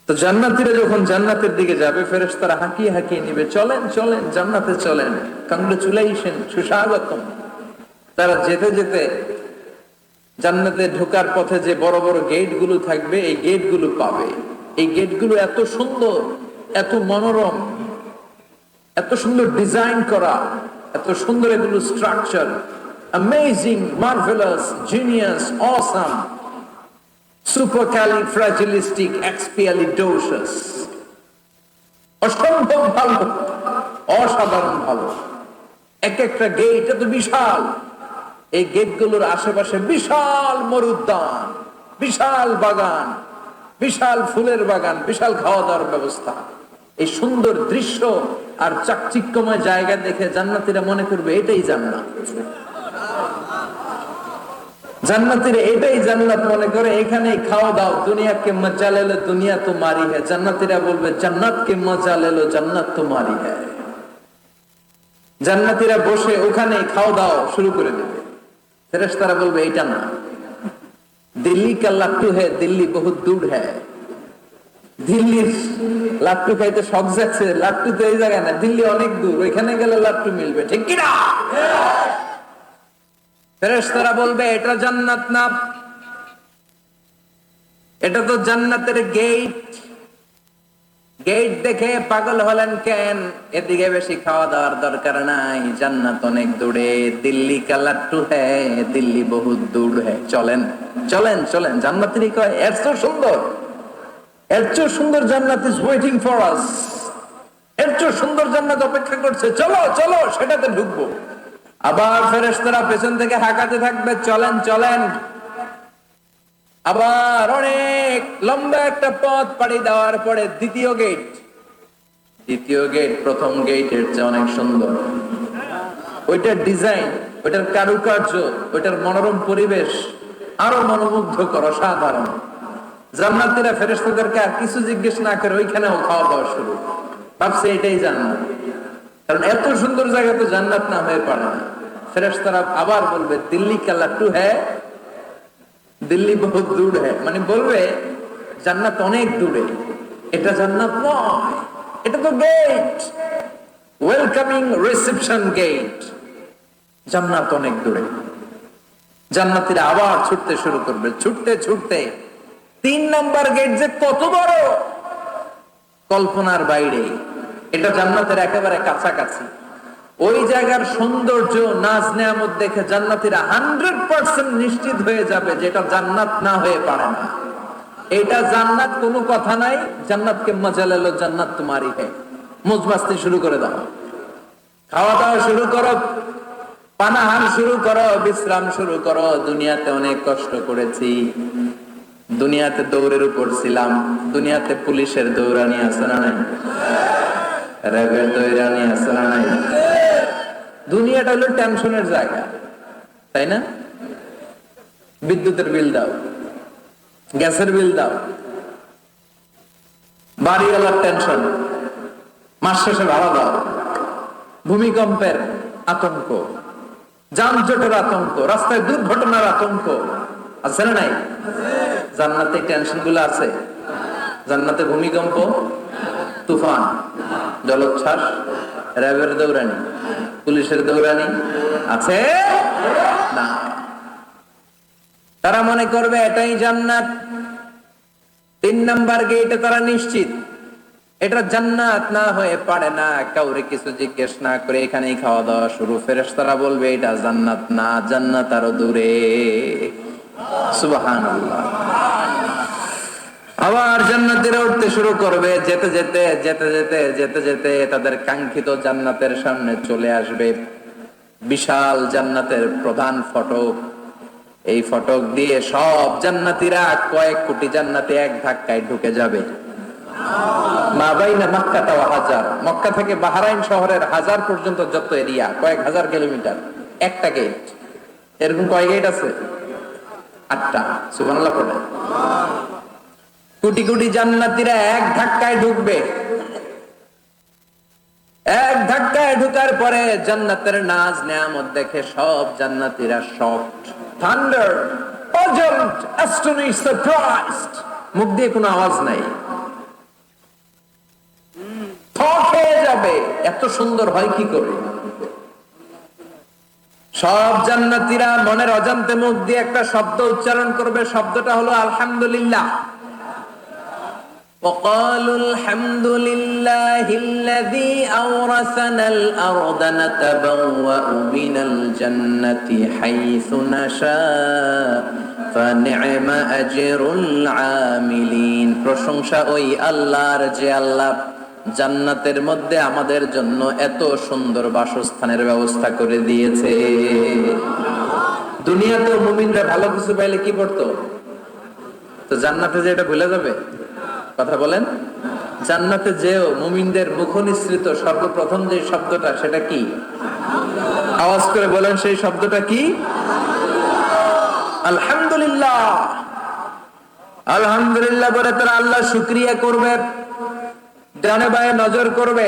তো জান্নাতীরা যখন জান্নাতের দিকে যাবে, ফেরেশতারা হাঁকিয়ে হাঁকিয়ে নিবে, চলেন চলেন জান্নাতে চলেন, কংগ্রেচুলেশন, সুস্বাগতম। তারা যেতে যেতে জান্নাতে ঢোকার পথে যে বড় বড় গেট গুলো থাকবে, এই গেট গুলো পাবে। এই গেট গুলো এত সুন্দর, এত মনোরম, এত সুন্দর ডিজাইন করা, এত সুন্দর এগুলো structure, amazing, marvellous, genius, awesome, supercalifragilisticexpialidocious, অসম্ভব ভালো, অসাধারণ ভালো। এক একটা গেট এত বিশাল। এই গেটগুলোর আশেপাশে বিশাল মরুদ্যান, বিশাল বাগান, বিশাল ফুলের বাগান, বিশাল খাওয়া দাওয়ার ব্যবস্থা। এই সুন্দর দৃশ্য আর চাকচিক্যময় জায়গা দেখে জান্নাতীরা মনে করবে এটাই জান্নাত। জান্নাতীরা এটাই জান্নাত মনে করে, এখানে খাওয়া দাও। দুনিয়া কে মজা লে লো, দুনিয়া তোমারি হ্যায়। জান্নাতীরা বলবে জান্নাত কে মজা লে লো, জান্নাত তোমারি হ্যায়। জান্নাতীরা বসে ওখানে খাওয়া দাও শুরু করে দেবে। ফেরেশতারা বলবে এটা না, দিল্লি কা লাট্টু হ্যায়, দিল্লি বহুত দূর হ্যায়। দিল্লির লাট্টু খাইতে শখ যাচ্ছে, লাট্টু তো এই জায়গায় না, দিল্লি অনেক দূর, ওইখানে গেলে লাট্টু মিলবে, ঠিক কিনা? ফেরেশতারা বলবে এটা জান্নাত না, এটা তো জান্নাতের গেট। গেট দেখে পাগল হলেন কেন? এদিকে বেশি খাওয়া দাওয়ার দরকার নাই, জান্নাত অনেক দূরে। দিল্লি কা লাট্টু হ্যায়, দিল্লি বহুত দূর হ্যায়। চলেন চলেন চলেন। জান্নাতেরই কয় এত সুন্দর, এর চেয়ে সুন্দর জান্নাত ইজ ওয়েটিং ফর আস। এর চেয়ে সুন্দর জান্নাত অপেক্ষা করছে, চলো চলো সেটাতে ঢুকবো। আবার ফেরেশতারা পেছন থেকে হাঁকাতে থাকবে, চলেন চলেন। আবার অনেক লম্বা একটা পথ পাড়ি দেওয়ার পরে দ্বিতীয় গেট। দ্বিতীয় গেট প্রথম গেটের চেয়ে অনেক সুন্দর। ওইটার ডিজাইন, ওইটার কারুকার্য, ওইটার মনোরম পরিবেশ আরো মনোমুগ্ধকর, অসাধারণ। জান্নাতীরা ফেরেশতাদেরকে আর কিছু জিজ্ঞেস না করে ওইখানেও খাওয়া দাওয়া শুরু। ভাবছে এটাই জান্নাত, কারণ এত সুন্দর জায়গা তো জান্নাত না হয়ে পারে না। ফেরেশতারা আবার বলবে দিল্লি কা লাট্টু হ্যায়, দিল্লি বহুত দূর হ্যায়। মানে বলবে জান্নাত অনেক দূরে, এটা জান্নাত নয়, এটা তো গেট, ওয়েলকামিং রিসেপশন গেট। জান্নাত অনেক দূরে। জান্নাতীরা আবার ছুটতে শুরু করবে, ছুটতে ছুটতে 3 নাম্বার গেট যে কত বড়, কল্পনার বাইরে। এটা জান্নাতের একেবারে কাছাকাছি। ওই জায়গার সৌন্দর্য, নাজ নেয়ামত দেখে জান্নাতীরা 100% নিশ্চিত হয়ে যাবে যে এটা জান্নাত না হয়ে পারে না। এটা জান্নাত, কোনো কথা নাই। জান্নাতকে মজা লেলো, জান্নাত তোমারই হ্যায়। মুজমাস্তি শুরু করে দাও, খাওয়া দাওয়া শুরু করো, পানাহার শুরু করো, বিশ্রাম শুরু করো। দুনিয়াতে অনেক কষ্ট করেছি, দুনিয়াতে দৌড়ের উপর ছিলাম, দুনিয়াতে পুলিশের দৌড়ানি আছে না নাই? র্যাবের দৌড়ানি আছে না নাই? দুনিয়াটা হলো টেনশনের জায়গা, তাই না? বিদ্যুতের বিল দাও, গ্যাসের বিল দাও, বাড়িওয়ালার টেনশন, মাস শেষে ভাড়া দাও, ভূমিকম্পের আতঙ্ক, যানজটের আতঙ্ক, রাস্তায় দুর্ঘটনার আতঙ্ক আছে না নাই? জান্নাতে টেনশন গুলো আছে। জান্নাতে ভূমিকম্প, তুফান, জলোচ্ছ্বাস, র্যাবের দৌড়ানি, পুলিশের দৌড়ানি আছে না। তারা মনে করবে এটাই জান্নাত। 3 নাম্বার গেটে তারা নিশ্চিত এটা জান্নাত না হয়ে পারে না। কাউরে কিছু জিজ্ঞেস না করে এখানেই খাওয়া দাওয়া শুরু। ফেরেশতারা বলবে এটা জান্নাত না, জান্নাত আরো দূরে। সুবহানাল্লাহ। আবার জান্নাতীরা উঠতে শুরু করবে। যেতে যেতে যেতে যেতে যেতে যেতে তাদের কাঙ্ক্ষিত জান্নাতের সামনে চলে আসবে। বিশাল জান্নাতের প্রধান ফটক। এই ফটক দিয়ে সব জান্নাতীরা, কয়েক কোটি জান্নাতি এক ধাক্কায় ঢুকে যাবে। মা বাইনা মক্কা ওয়া হাজার, মক্কা থেকে বাহরাইন শহরের হাজার পর্যন্ত যত এরিয়া, কয়েক হাজার কিলোমিটার, একটা গেট। এরকম কয় গেট আছে? 8টা। সুবহানাল্লাহ পড়ে। কোটি কোটি জান্নাতীরা এক ধাক্কায় ঢুকবে। এক ধাক্কায় ঢুকার পরে জান্নাতের নাজ নেয়ামত দেখে সব জান্নাতীরা shocked, thunder, puzzled, astonished, surprised. মুখ দিয়ে কোনো আওয়াজ নাই, থট হয়ে যাবে। এত সুন্দর হয় কি করে? সব জান্নাতীরা মনের অজান্তে মুখ দিয়ে একটা শব্দ উচ্চারণ করবে। শব্দটা হলো আলহামদুলিল্লাহ। وقالوا الحمد لله الذي أورثنا الأرض نتبوأ من الجنة حيث نشاء فنعم أجر العاملين। প্রশংসা ওই আল্লাহর যে আল্লাহ জান্নাতের মধ্যে আমাদের জন্য এত সুন্দর বাসস্থানের ব্যবস্থা করে দিয়েছে। দুনিয়াতে মুমিনরা ভালো কিছু পাইলে কি করতো? তো জান্নাতে যে এটা ভুলে যাবে? কথা বলেন। জান্নাতে যেও মুমিনদের মুখ নিঃসৃত সর্বপ্রথম যে শব্দটা, সেটা কি? আওয়াজ করে বলেন, সেই শব্দটা কি? আলহামদুলিল্লাহ। আলহামদুলিল্লাহ বলে তারা আল্লাহ শুকরিয়া করবে। ডানে বায়ে নজর করবে,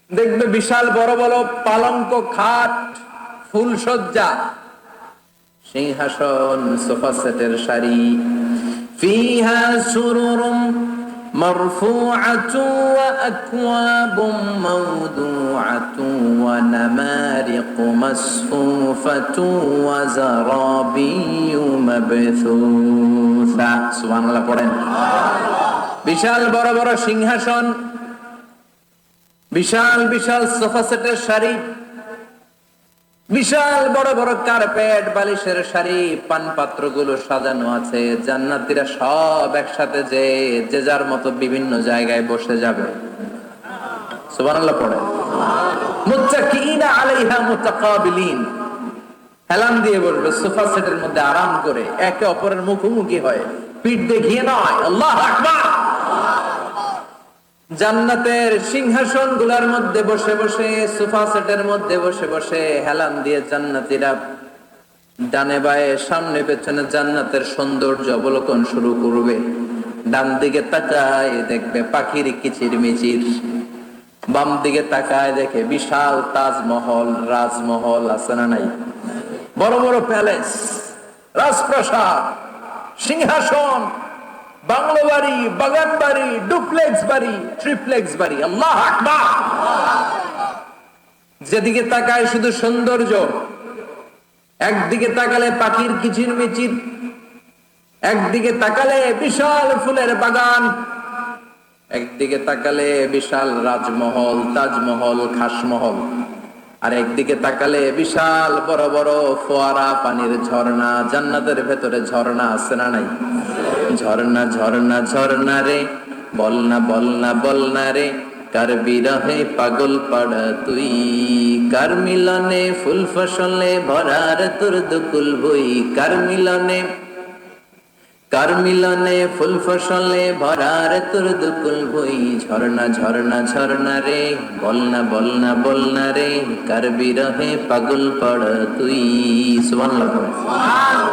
দেখবে বিশাল বড় বড় পালঙ্ক, খাট, ফুলসজ্জা, সিংহাসন, সোফা সেটের সারি। فيها سرر مرفوعة وأكواب موضوعة ونمارق مصفوفة وزرابي مبثوثة। سبحان الله পড়েন। বিশাল বড় বড় সিংহাসন, বিশাল বিশাল সোফা সেটের সারি, বিশাল বড় বড় কার্পেট, বালিশের সারি, পানপাত্রগুলো সাজানো আছে। জান্নাতীরা সব একসাথে যে যার মতো বিভিন্ন জায়গায় বসে যাবে। সুবহানাল্লাহ পড়ে। মুত্তাকিনা আলাইহা মুতাকাবিলিন, হেলান দিয়ে বসবে সোফা সেটের মধ্যে আরাম করে, একে অপরের মুখোমুখি হয়ে, পিঠ দেখিয়ে নয়। আল্লাহু আকবার। জান্নাতের সিংহাসন গুলার মধ্যে বসে বসে, সোফা সেটের মধ্যে বসে বসে হেলান দিয়ে জান্নাতীরা ডানে বায়ে সামনে পেছনে জান্নাতের সৌন্দর্য অবলোকন শুরু করবে। ডান দিকে তাকায় দেখবে পাখির কিচির মিচির, বাম দিকে তাকায় দেখে বিশাল তাজমহল, রাজমহল আছে না নাই? বড় বড় প্যালেস, রাজপ্রাসাদ, সিংহাসন, বাংলো বাড়ি, বাগান বাড়ি, ডুপ্লেক্স বাড়ি, ট্রিপ্লেক্স বাড়ি। আল্লাহু আকবার। যেদিকে তাকায় শুধু সৌন্দর্য। একদিকে তাকালে পাখির কিচিরমিচির, একদিকে তাকালে বিশাল ফুলের বাগান, একদিকে তাকালে বিশাল রাজমহল, তাজমহল, খাসমহল, আর একদিকে তাকালে বিশাল বড় বড় ফোয়ারা, পানির ঝর্ণা। জান্নাতের ভেতরে ঝর্ণা আছে না নাই? ঝর্ণা ঝর্ণা ঝর্ণা রে, বলনা বলনা বলনা রে, কার বিরহে পাগল পাড়া তুই, কার মিলনে ফুল ফসলে ভরার তোর দুকুল বই, কার মিলনে, কার মিলনে ফুল ফসলে ভরার তোর দুকুল বই। ঝর্ণা ঝর্ণা ঝর্ণা রে, বলনা বলনা বলনা রে, কার বিরহে পাগল পড় তুই। সুবহানাল্লাহ।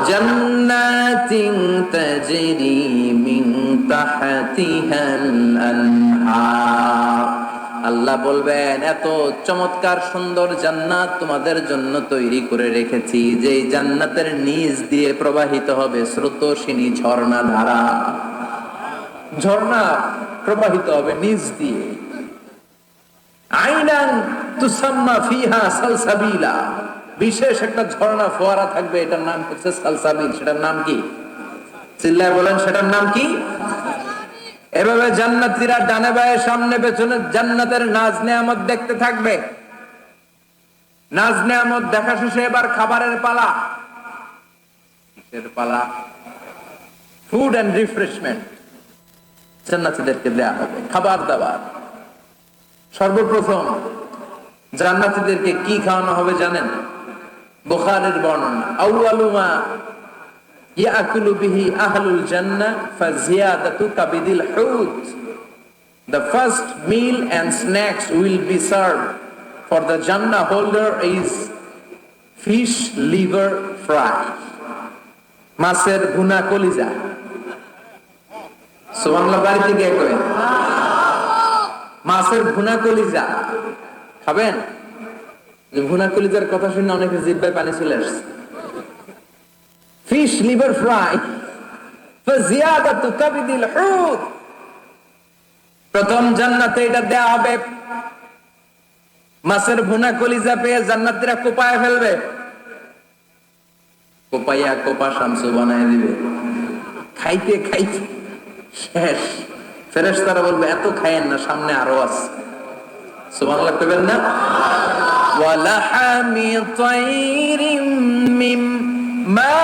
জান্নাতিন তাজরি মিন তাহতিহাল আনহার। আল্লাহ বলবেন, এত চমৎকার সুন্দর জান্নাত তোমাদের জন্য তৈরি করে রেখেছি, যে জান্নাতের নিচ দিয়ে প্রবাহিত হবে স্রোতস্বিনী ঝর্ণা ধারা। ঝর্ণা প্রবাহিত হবে নিচ দিয়ে। আইনান তুসাম্মা ফিহা সালসাবিলা, বিশেষ একটা ঝর্ণা ফোয়ারা থাকবে, এটার নাম হচ্ছে সালসাবিল। সেটার নাম কি? চিল্লায় বলেন, সেটার নাম কি? এভাবে জান্নাতীরা ডানে বায়ে সামনে পেছনে জান্নাতের নাজ নেয়ামত দেখতে থাকবে। নাজ নেয়ামত দেখা শেষে এবার খাবারের পালা। কিসের পালা? ফুড এন্ড রিফ্রেশমেন্ট জান্নাতীদেরকে দেয়া হবে, খাবার দাবার। সর্বপ্রথম জান্নাতীদেরকে কি খাওয়ানো হবে জানেন? বুখারীর বর্ণনা, আউয়ালু মা ইয়াকুলু বিহি আহলুল জান্নাহ ফাজিয়াদাতু কাবিদিল হুত। The first meal and snacks will be served for the Jannah holder is fish liver fry, মাছের ভুনা কলিজা। সুবহানাল্লাহ, বাড়িতে গিয়ে করেন মাছের ভুনা কলিজা খাবেন। যে ভুনা কলিজার কথা শুনে অনেকে জিহ্বায় পানি চলে আসছে। ফিশ লিভার ফ্রাই ফাজিয়াদাতু কাবিদিল হুত। প্রথম জান্নাতে এটা দেয়া হবে। মাছের ভুনা কলিজা পেয়ে জান্নাতীরা কোপায় ফেলবে, কোপাইয়া কোপা শামসু বানায় দিবে। খাইতে খাইতে শেষ। ফেরেশতারা বলবে এত খায়েন না, সামনে আরো আছে। সুবহানাল্লাহ কইবেন না? ওয়ালাহামি তাইরিম মিম্মা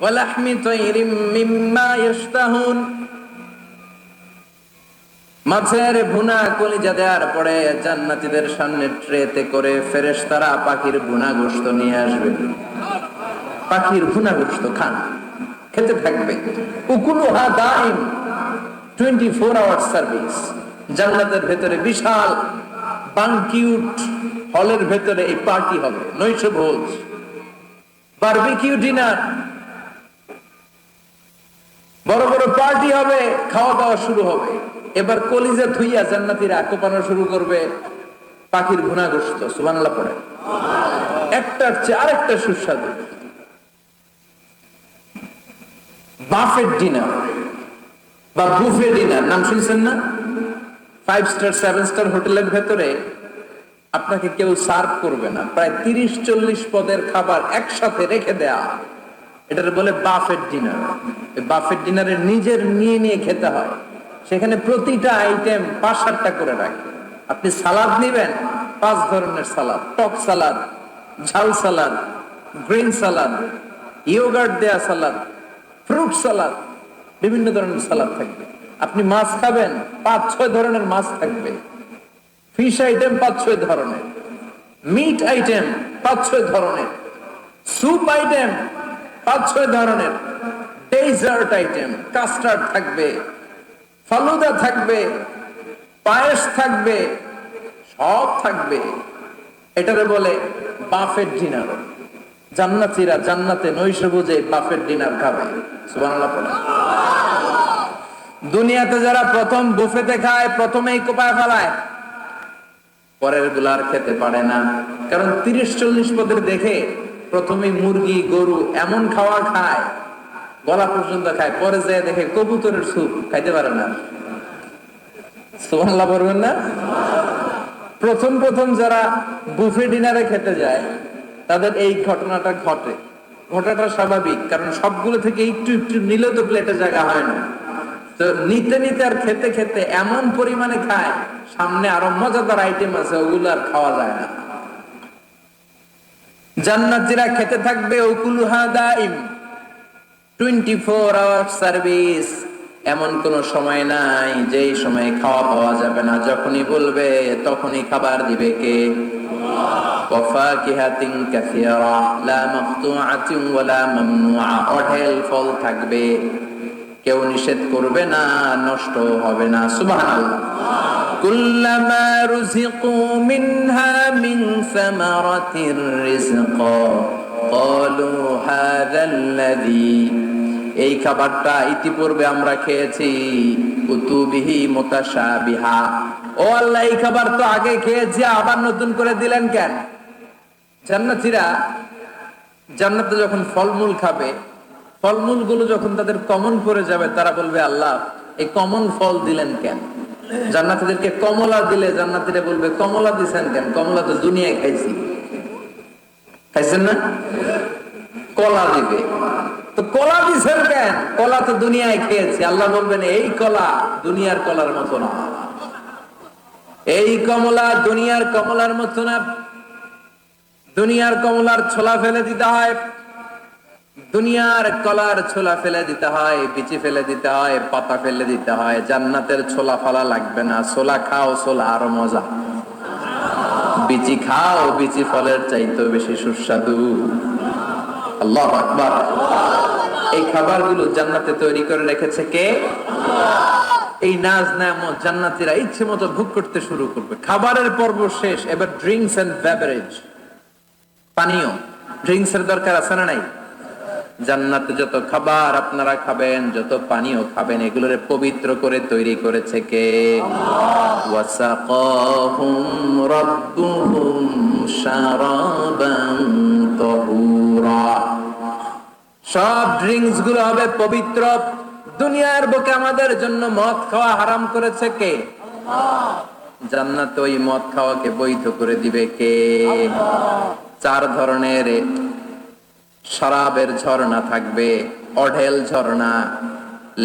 ওয়ালাহমি তাইরিম মিম্মা ইশতাহুন। মাছের ভুনা কলিজা দেওয়ার পরে জান্নাতীদের সামনে ট্রেতে করে ফেরেশতারা পাখির ভুনা গোশত নিয়ে আসবে। পাখির ভুনা গোশত খান, খেতে থাকবে। উকুলুহা দাইম, 24 আওয়ার সার্ভিস। জান্নাতের ভেতরে বিশাল বানকিউট হলের ভেতরে এই পার্টি হবে, নৈশ ভোজ, বারবিকিউ ডিনার, বড় বড় পার্টি হবে, খাওয়া দাওয়া শুরু হবে। এবার কলিজা থুইয়া জান্নাতীরা কোপানো শুরু করবে পাখির ভুনা গোশত। সুবহানাল্লাহ পড়ে। একটার চেয়ে আরেকটা সুস্বাদু। বাফেট ডিনার বা বুফে ডিনার নাম শুনছেন না? 5 স্টার 7 স্টার হোটেলের ভেতরে আপনাকে কেউ সার্ভ করবে না, প্রায় 30-40 পদের খাবার একসাথে রেখে দেয়া। এটার বলে বাফেট ডিনার। বাফেট ডিনারে নিজের নিয়ে নিয়ে খেতে হয়। সেখানে প্রতিটা আইটেম 5-7টা করে রাখে। আপনি সালাদ নিবেন, 5 ধরনের সালাদ, টক সালাদ, ঝাল সালাদ, গ্রিন সালাদ, ইয়োগার্ট দেয়া সালাদ, ফ্রুট সালাদ, বিভিন্ন ধরনের সালাদ থাকবে। আপনি মাছ খাবেন, 5-6 ধরনের মাছ থাকবে। ফিশ আইটেম 5-6 ধরনের, মিট আইটেম 5-6 ধরনের, স্যুপ আইটেম 5-6 ধরনের, ডেজার্ট আইটেম, কাস্টার্ড থাকবে, ফালুদা থাকবে, পায়েস থাকবে, সব থাকবে। এটারে বলে বাফেট ডিনার। জান্নাতীরা জান্নাতে নৈশভোজে বাফেট ডিনার খাবে। সুবহানাল্লাহ পড়ে। দুনিয়াতে যারা প্রথম বুফেতে খায়, প্রথমেই কোপায় ফেলায়, পরের গুলার খেতে পারে না। কারণ 30-40 পদের দেখে প্রথমেই মুরগি গরু এমন খাওয়া খায়, গলা পর্যন্ত খায়, পরে যায় দেখে কবুতরের স্যুপ খাইতে পারে না। সুবহানাল্লাহ বলবেন না? প্রথম প্রথম যারা বুফে ডিনারে খেতে যায় তাদের এই ঘটনাটা ঘটে। ঘটাটা স্বাভাবিক, কারণ সবগুলো থেকে একটু একটু নিলে তো প্লেটে জায়গা হয় না। তো নিতে নিতে আর খেতে খেতে এমন পরিমাণে খায়, সামনে আরো মজাদার আইটেম আছে, ওগুলো আর খাওয়া যায় না। জান্নাতীরা খেতে থাকবে উকুলুহা দাইম, 24 আওয়ার সার্ভিস। এমন কোন সময় নাই যেই সময় খাওয়া পাওয়া যাবে না। যখনই বলবে তখনই খাবার দিবে কে? ওয়াফাকিহাতিন কাসীরা লা মাকতুআতিন ওয়ালা মামনুআ। অঢেল ফল থাকবে, কেউ নিষেধ করবে না, নষ্ট হবে না। সুবহানাল্লাহ। কুল্লামা রুযিকু মিনহা মিন সামারাতির রিজকা ক্বালু হাযাল্লাযী। এই খাবারটা ইতিপূর্বে আমরা খেয়েছি, কুতুবিহি মুতাশাবিহা। ও আল্লাহ, এই খাবার তো আগে খেয়েছি, আবার নতুন করে দিলেন কেন? জান্নাতীরা জান্নাতে যখন ফলমূল খাবে, ফলমূলগুলো যখন তাদের কমন পড়ে যাবে, তারা বলবে আল্লাহ এই কমন ফল দিলেন কেন? জান্নাতীদেরকে কমলা দিলে জান্নাতীরা বলবে কমলা দিছেন কেন? কমলা তো দুনিয়ায় খাইছি। খাইছেন না? কলা দিবে, তো কলা দিছেন কেন? কলা তো দুনিয়ায় খেয়েছি। আল্লাহ বলবেন এই কলা দুনিয়ার কলার মতো না, এই কমলা দুনিয়ার কমলার মতো না। দুনিয়ার কমলার ছোলা ফেলে দিতে হয়, দুনিয়ার কলার ছোলা ফেলে দিতে হয়, বিচি ফেলে দিতে হয়, পাতা ফেলে দিতে হয়। জান্নাতের ছোলা ফালা লাগবে না, ছোলা খাও, ছোলা আরো মজা। বিচি খাও, বিচি ফলের চাইতে বেশি সুস্বাদু। আল্লাহু আকবার। এই খাবারগুলো জান্নাতে তৈরি করে রেখেছে কে? এই নাজ নেয়ামত জান্নাতীরা ইচ্ছে মতো ভোগ করতে শুরু করবে। খাবারের পর্ব শেষ, এবার ড্রিঙ্কস এন্ড বেভারেজ, পানীয়। ড্রিঙ্কস এর দরকার আছে না নাই? জান্নাতে যত খাবার আপনারা খাবেন, যত পানীয় খাবেন, এগুলোরে পবিত্র করে তৈরি করেছে কে? ওয়াসাকাহুম রাব্বুহুম শারাবান তাহুরা। সব ড্রিঙ্কস গুলো হবে পবিত্র। দুনিয়ার বুকে আমাদের জন্য মদ খাওয়া হারাম করেছে কে? জান্নাতে ওই মদ খাওয়াকে বৈধ করে দিবে কে? 4 ধরনের শরাবের ঝর্ণা থাকবে, অঢেল ঝর্ণা,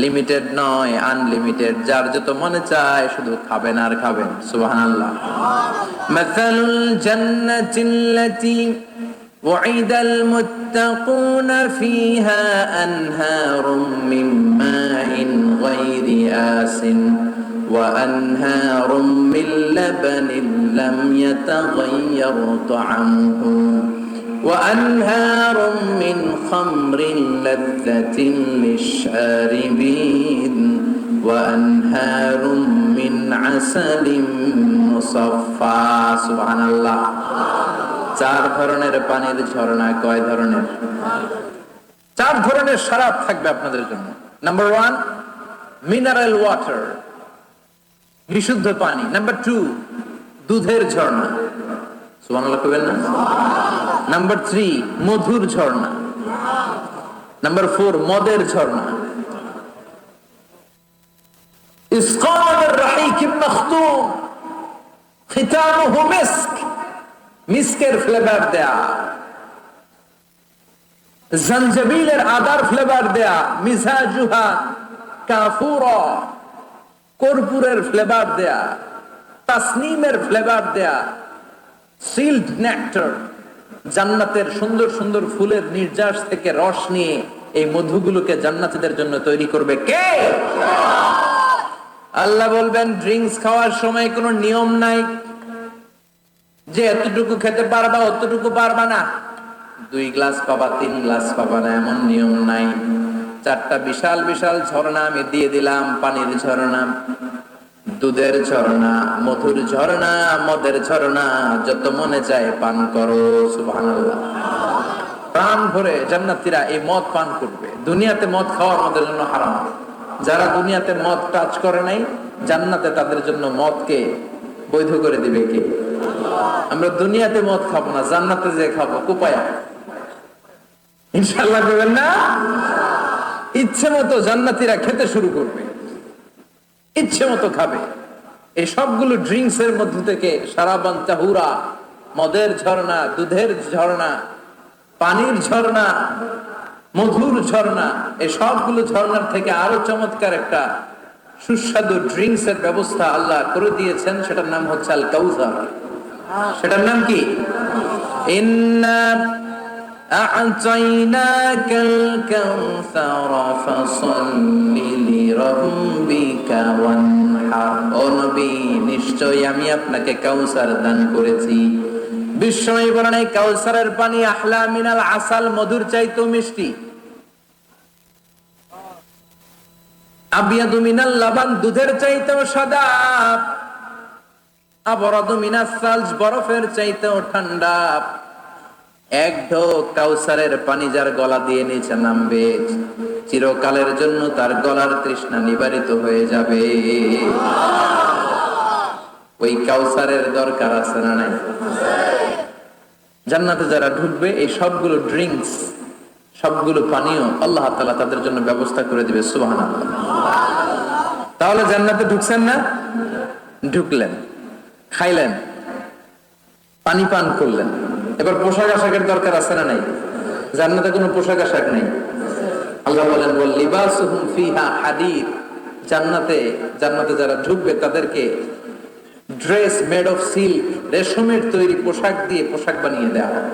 লিমিটেড নয়, আনলিমিটেড। যার যত মনে চায় শুধু খাবেন আর খাবেন। সুবহানাল্লাহ। মাসালুল জান্নাতিল্লাতী ওয়াইদাল মুত্তাকুনা ফিহা আনহারুম মিন মাইন গায়রি আসিন ওয়া আনহারুম মিন লাবানিন লাম ইয়াতাগায়্যার তা'আমুহু وأنهار من خمر لذة للشاربين وأنهار من عسل مصفى سبحان الله। 4 ধরনের পানির ঝর্ণা। কয় ধরনের? 4 ধরনের শরাব থাকবে আপনাদের জন্য। নাম্বার 1 মিনারেল ওয়াটার, বিশুদ্ধ পানি। নাম্বার 2 দুধের ঝর্ণা। সুবহানাল্লাহ কইবেন না? নাম্বার 3 মধুর ঝর্ণা। নাম্বার 4 মদের ঝর্ণা। ইসকানুর রাহিকিম মখতুম খিতামুহু মিস্ক, মিস্কের ফ্লেভার দেয়া। জঞ্জবিলের আদার ফ্লেভার দেয়া। মিজাজুহা কাফুরা, কর্পূরের ফ্লেভার দেয়া। তাসনিমের ফ্লেভার দেয়া। সিল্ড নেক্টার, জান্নাতের সুন্দর সুন্দর ফুলের নির্যাস থেকে রস নিয়ে এই মধুগুলোকে জান্নাতীদের জন্য তৈরি করবে কে? আল্লাহ বলবেন ড্রিঙ্কস খাওয়ার সময় কোনো নিয়ম নাই যে এতটুকু খেতে পারবা অতটুকু পারবা না, 2 গ্লাস পাবা 3 গ্লাস পাবা না, এমন নিয়ম নাই। 4টা বিশাল বিশাল ঝর্ণা আমি দিয়ে দিলাম। পানির ঝর্ণা, দুধের ঝর্ণা, মধুর ঝর্ণা, মদের ঝর্ণা, যত মনে চায় পান করো। সুবহানাল্লাহ। প্রাণ ভরে জান্নাতীরা এই মদ পান করবে। দুনিয়াতে মদ খাওয়া আমাদের জন্য হারাম। যারা দুনিয়াতে মদ টাচ করে নাই, জান্নাতে তাদের জন্য মদকে বৈধ করে দিবে কে? আমরা দুনিয়াতে মদ খাবো না, জান্নাতে যে খাবো। কোপায়া ইনশাআল্লাহ করবেন না? ইচ্ছে মতো জান্নাতীরা খেতে শুরু করবে, ইচ্ছে মতো খাবে। এই সবগুলো ড্রিঙ্কস এর মধ্যে থেকে শারাবান তাহুরা, মদের ঝর্ণা, দুধের ঝর্ণা, পানির ঝর্ণা, মধুর ঝর্ণা, এই সবগুলো ঝর্ণার থেকে আরো চমৎকার একটা সুস্বাদু ড্রিঙ্কস এর ব্যবস্থা আল্লাহ করে দিয়েছেন। সেটার নাম হচ্ছে আল কাউসার। সেটার নাম কি? ইন্না আ'তাইনাকাল কাউসার ফাসাল্লি লিরাব্বিকা ওয়ানহার। ও নবী, নিশ্চয়ই আমি আপনাকে কাউসার দান করেছি। বিশ্বনবী বলেন এই কাউসারের পানি আহলা মিনাল আসাল, মধুর চাইতেও মিষ্টি। আবিয়াদু মিনাল লাবান, দুধের চাইতেও সাদা। আবরাদু মিনাস সালজ, বরফের চাইতেও ঠান্ডা। এক ঢোক কাউসারের পানি যার গলা দিয়ে নিচে নামবে, চিরকালের জন্য তার গলার তৃষ্ণা নিবারিত হয়ে যাবে। ওই কাউসারের দরকার আছে না নাই? জান্নাতে যারা ঢুকবে এই সবগুলো ড্রিঙ্কস, সবগুলো পানীয় আল্লাহ তাআলা তাদের জন্য ব্যবস্থা করে দিবে। সুবহানাল্লাহ। তাহলে জান্নাতে ঢুকছেন না? ঢুকলেন, খাইলেন, পানি পান করলেন, এবার পোশাক আশাকের দরকার আছে না নাই? জান্নাতে কোনো পোশাক আশাক নেই। আল্লাহ বলেন ওয়াল লিবাসুহুম ফিহা হাদিদ, জান্নাতে যারা ঢুকবে তাদেরকে ড্রেস মেড অফ সিল্ক, রেশমের তৈরি পোশাক দিয়ে পোশাক বানিয়ে দেওয়া হবে।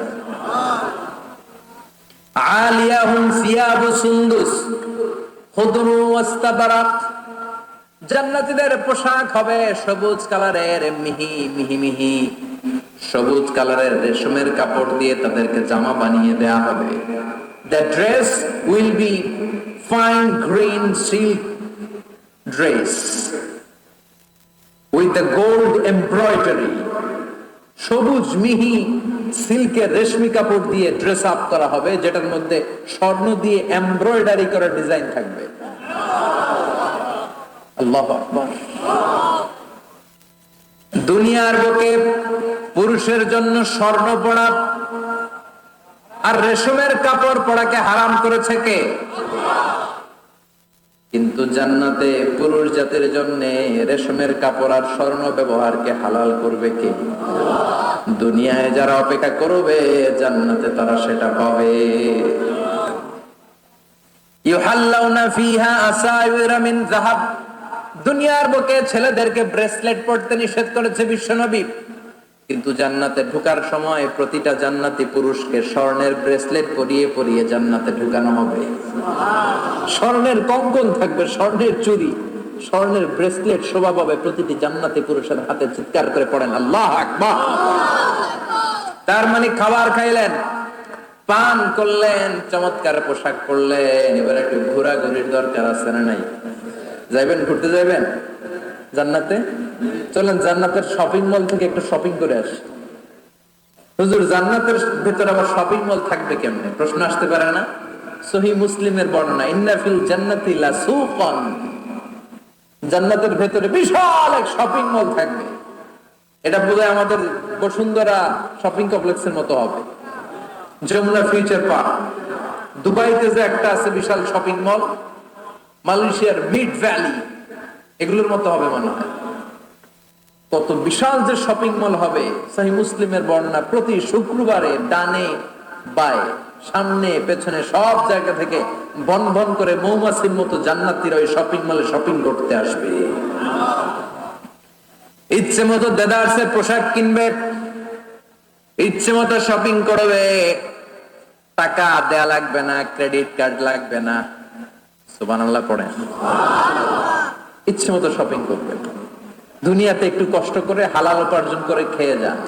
আলিয়াহুম সিয়াবু সুন্দুস খুদরু ওয়াস্তাবারাক, জান্নাতীদের পোশাক হবে সবুজ কালারের, মিহি মিহি মিহি সবুজ কালারের রেশমের কাপড় দিয়ে তাদেরকে জামা বানিয়ে দেয়া হবে। The dress will be fine green silk dress with the gold embroidery, সবুজ মিহি সিল্কের রেশমি কাপড় দিয়ে ড্রেস আপ করা হবে, যেটার মধ্যে স্বর্ণ দিয়ে এমব্রয়ডারি করা ডিজাইন থাকবে। আল্লাহু আকবার। দুনিয়ার বুকে পুরুষের জন্য স্বর্ণ পরা আর রেশমের কাপড় পরাকে হারাম করেছে কে? কিন্তু জান্নাতে পুরুষ জাতির জন্য রেশমের কাপড় আর স্বর্ণ ব্যবহারকে হালাল করবে কে? দুনিয়ায় যারা অপেক্ষা করবে জান্নাতে তারা সেটা পাবে। ইউহাল্লাউনা ফিহা আসাইরা মিন যাহাব, দুনিয়ার বুকে ছেলেদেরকে ব্রেসলেট পরতে নিষেধ করেছে বিশ্বনবী, কিন্তু জান্নাতে ঢোকার সময় প্রতিটা জান্নাতি পুরুষকে স্বর্ণের ব্রেসলেট পরিয়ে পরিয়ে জান্নাতে ঢুকানো হবে। স্বর্ণের কঙ্কন থাকবে, স্বর্ণের চুড়ি, স্বর্ণের ব্রেসলেট শোভা পাবে প্রতিটি জান্নাতি পুরুষের হাতে। চিৎকার করে পড়েন আল্লাহু আকবার। তার মানে খাবার খাইলেন, পান করলেন, চমৎকার পোশাক পরলেন, এবার একটু ঘোরাঘুরির দরকার আছে না নাই? যাইবেন, ঘুরতে যাইবেন জান্নাতে? চলেন জান্নাতের শপিং মল থেকে একটু শপিং করে আসি। হুজুর জান্নাতের ভেতরে আবার শপিং মল থাকবে কেমনে? প্রশ্ন আসতে পারে না? সহিহ মুসলিমের বর্ণনা, ইন্না ফিল জান্নাতি লাসুকান, জান্নাতের ভেতরে বিশাল এক শপিং মল থাকবে। এটা বোধহয় আমাদের বসুন্ধরা শপিং কমপ্লেক্সের মতো হবে, যমুনা ফিউচার পার্ক। দুবাইতে যে একটা আছে বিশাল শপিং মল, মালয়েশিয়ার মিড ভ্যালি, এগুলোর মতো হবে মনে হয়। কত বিশাল যে শপিং মল হবে। সহিহ মুসলিমের বর্ণনা, প্রতি শুক্রবারে ডানে বায়ে সামনে পেছনে সব জায়গা থেকে বন বন করে মৌমাছির মতো জান্নাতীরা ওই শপিং মলে শপিং করতে আসবে। ইচ্ছে মতো দেদারসের পোশাক কিনবে, ইচ্ছে মতো শপিং করবে, টাকা দেয়া লাগবে না, ক্রেডিট কার্ড লাগবে না। সুবহানাল্লাহ পড়েন। ইচ্ছে মতো শপিং করবে। দুনিয়াতে একটু কষ্ট করে হালাল উপার্জন করে খেয়ে যান।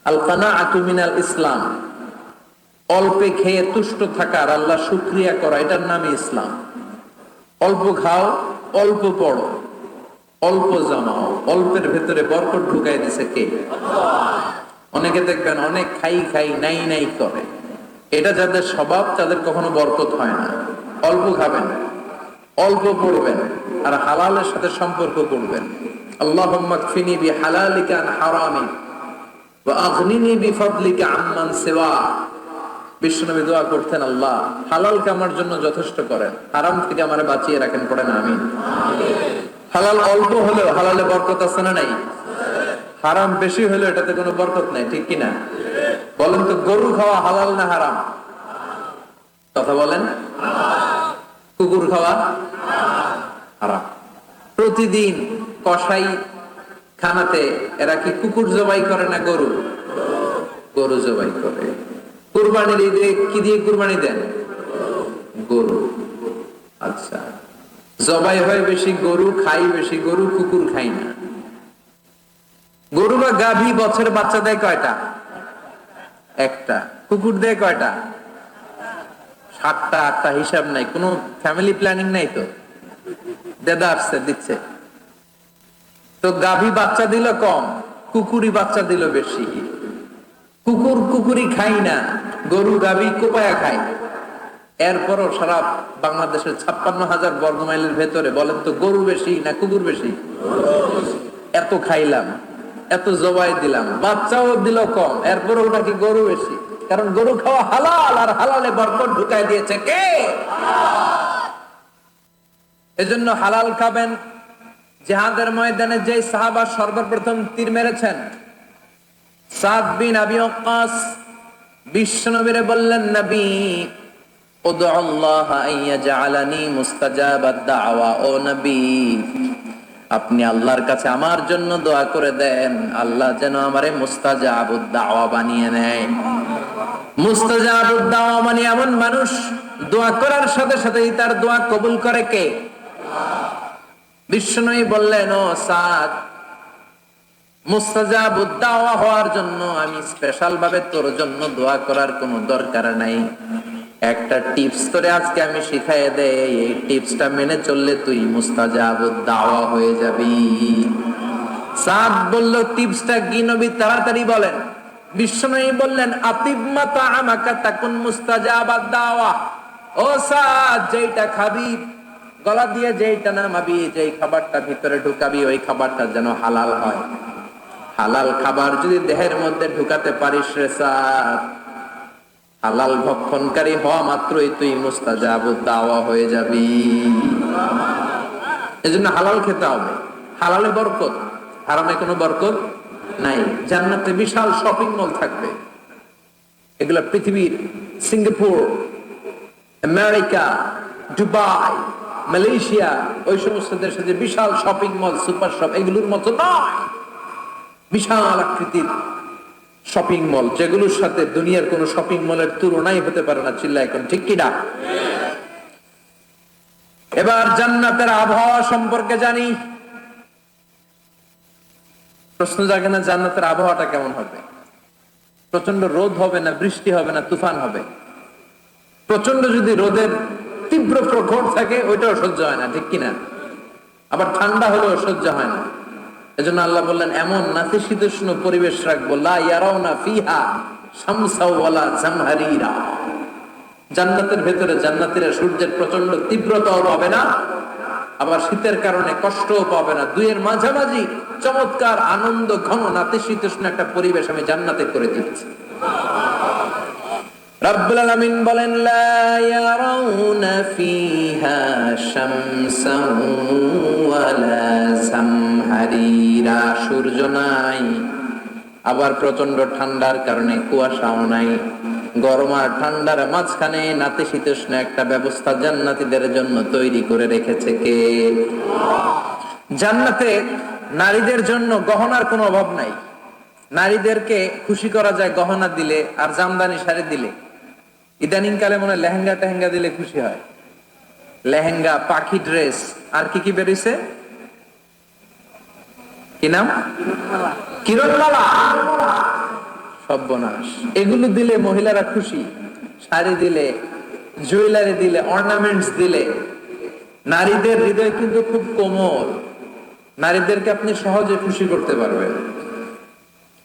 আল কানাআতু মিনাল ইসলাম, অল্পে খেয়ে তুষ্ট থাকার, আল্লাহ শুকরিয়া করা, এটার নামই ইসলাম। অল্প খাও, অল্প পড়ো, অল্প জমাও, অল্পের ভেতরে বরকত ঢুকাই দিছে কে? অনেকে দেখবেন অনেক খাই খাই নাই নাই করে, এটা যাদের স্বভাব তাদের কখনো বরকত হয় না। অল্প খাবেন, অল্প পড়বেন, আর হালালের সাথে সম্পর্ক করবেন। আল্লাহুম্মা কফিনি বিহালালিকা আন হারামি ওয়া আগনিনি বিফাদলিকা আম্মান সিওয়া। বিশ্বনবী দোয়া করতেন, আল্লাহ হালালকে আমার জন্য যথেষ্ট করেন, হারাম থেকে আমারে বাঁচিয়ে রাখেন। পড়েন আমিন। হালাল অল্প হলেও হালালে বরকত আছে না নাই? হারাম বেশি হলেও এটাতে কোনো বরকত নাই, ঠিক কিনা? বলেন তো, গরু খাওয়া হালাল না হারাম? কথা বলেন। কুকুর খাওয়া হারাম। প্রতিদিন কসাই খানাতে এরা কি কুকুর জবাই করে না গরু? গরু জবাই করে। কুরবানির ঈদে কি দিয়ে কুরবানি দেন? গরু। আচ্ছা, জবাই হয় বেশি গরু, খাই বেশি গরু, কুকুর খাই না। গরু বা গাভী বছরে বাচ্চা দেয় কয়টা? একটা। কুকুর দেয় কয়টা? 7টা 8টা, হিসাব নাই, কোনো ফ্যামিলি প্ল্যানিং নাই তো, দেদা আসছে দিচ্ছে। তো গাভী বাচ্চা দিল কম, কুকুরি বাচ্চা দিল বেশি। কুকুর কুকুরি খাই না, গরু গাভী কোপায়া খায়। এরপরও সারা বাংলাদেশের 56,000 বর্গমাইলের ভেতরে বলেন তো, গরু বেশি না কুকুর বেশি? এত খাইলাম, এত জবাই দিলাম, বাচ্চাও দিল কম, এরপরে নাকি গরু বেশি, কারণ গরু খাওয়া হালাল, আর হালালে বরকত ঢুকাই দিয়েছে কে? এজন্য হালাল খাবেন। জিহাদের ময়দানে যে সাহাবা সর্বপ্রথম তীর মেরেছেন, সাদ বিন আবি ওয়াক্কাস, বিশ্বনবীরে বললেন, নবী উদউ আল্লাহ আইয়াজআলানি মুস্তাজাবাদ দাওয়া, ও নবী আপনি আল্লাহর কাছে আমার জন্য দোয়া করে দেন, আল্লাহ যেন আমারে মুস্তাজাবুদ দাওয়া বানিয়ে নেয়। মুস্তাজাবুদ দাওয়া মানে এমন মানুষ দোয়া করার সাথে সাথেই তার দোয়া কবুল করে কে? বিশ্বনবী বললেন, ও সাদ, মুস্তাজাবুদ দাওয়া হওয়ার জন্য আমি স্পেশাল ভাবে তোর জন্য দোয়া করার কোনো দরকার নাই। একটা টিপস তোরে আজকে আমি শিখাই দেই, এই টিপসটা মেনে চললে তুই মুস্তাজাবুদ দাওয়া হয়ে যাবি। সাদ বলল, টিপসটা কি নবী? তাড়াতাড়ি বলেন। বিশ্বনবী বললেন, আতিব মা তাআমাকা তাকুন মুস্তাজাবাদ দাওয়া। ও সাদ, যেইটা খাবি, গলা দিয়ে যেইটা নামাবি, যেই খাবারটা ভিতরে ঢুকাবি, ওই খাবারটা যেন হালাল হয়। হালাল খাবার যদি দেহের মধ্যে ঢুকাতে পারিস রে সাদ, হালাল ভক্ষণকারী হওয়া মাত্রই তুই মুস্তাজাবুদ দাওয়া হয়ে যাবি। এজন্য হালাল খেতে হবে। হালালে বরকত, হারামে কোনো বরকত নাই। জান্নাতে বিশাল শপিং মল থাকবে, এগুলা পৃথিবীর সিঙ্গাপুর, আমেরিকা, দুবাই, মালয়েশিয়া, ওই সমস্ত দেশে যে বিশাল শপিং মল, সুপার শপ, এগুলোর মতো নয়। বিশাল আকৃতির শপিং মল, যেগুলোর সাথে দুনিয়ার কোন শপিং মলের তুলনাই হতে পারে না। চিল্লা এখন ঠিক কিনা? এবার জান্নাতের আবহাওয়া সম্পর্কে জানি। প্রশ্ন জাগে না, জান্নাতের আবহাওয়াটা কেমন হবে? প্রচন্ড রোদ হবে না, বৃষ্টি হবে না, তুফান হবে? প্রচন্ড যদি রোদের তীব্র প্রখর থাকে, ওইটাও সহ্য হয় না, ঠিক কিনা? আবার ঠান্ডা হলেও সহ্য হয় না। এজন্য আল্লাহ বললেন, এমন নাতিশীতোষ্ণ পরিবেশ রাখবো, লা ইয়ারাউনা ফিহা শামসাও ওয়ালা জামহারিরা। জান্নাতের ভেতরে জান্নাতীরা সূর্যের প্রচন্ড তীব্রতাও পাবে না, আবার শীতের কারণে কষ্টও পাবে না। দুইয়ের মাঝামাঝি চমৎকার আনন্দ ঘন নাতিশীতোষ্ণ একটা পরিবেশ আমি জান্নাতে করে দিচ্ছি। রব্বুল আলামিন বলেন, লা ইয়ারাউনা ফিহা শামসাও ওয়ালা জামহারিরা। সূর্য নাই, আবার প্রচন্ড ঠান্ডার কারণে কুয়াশাও নাই। গরম আর ঠান্ডার মাঝখানে নাতিশীতোষ্ণ একটা ব্যবস্থা জান্নাতীদের জন্য তৈরি করে রেখেছে কে? জান্নাতে নারীদের জন্য গহনার কোনো অভাব নাই। নারীদেরকে খুশি করা যায় গহনা দিলে আর জামদানি শাড়ি দিলে। ইদানিং কালে মনে হয় লেহেঙ্গা টেহেঙ্গা দিলে খুশি হয়। লেহেঙ্গা, পাখি ড্রেস, আর কি কি বেরিয়েছে, কি নাম? কিরণমালা, সর্বনাশ। এগুলো দিলে মহিলারা খুশি। শাড়ি দিলে, জুয়েলারি দিলে, অর্নামেন্টস দিলে। নারীদের হৃদয় কিন্তু খুব কোমল। নারীদেরকে আপনি সহজে খুশি করতে পারবেন,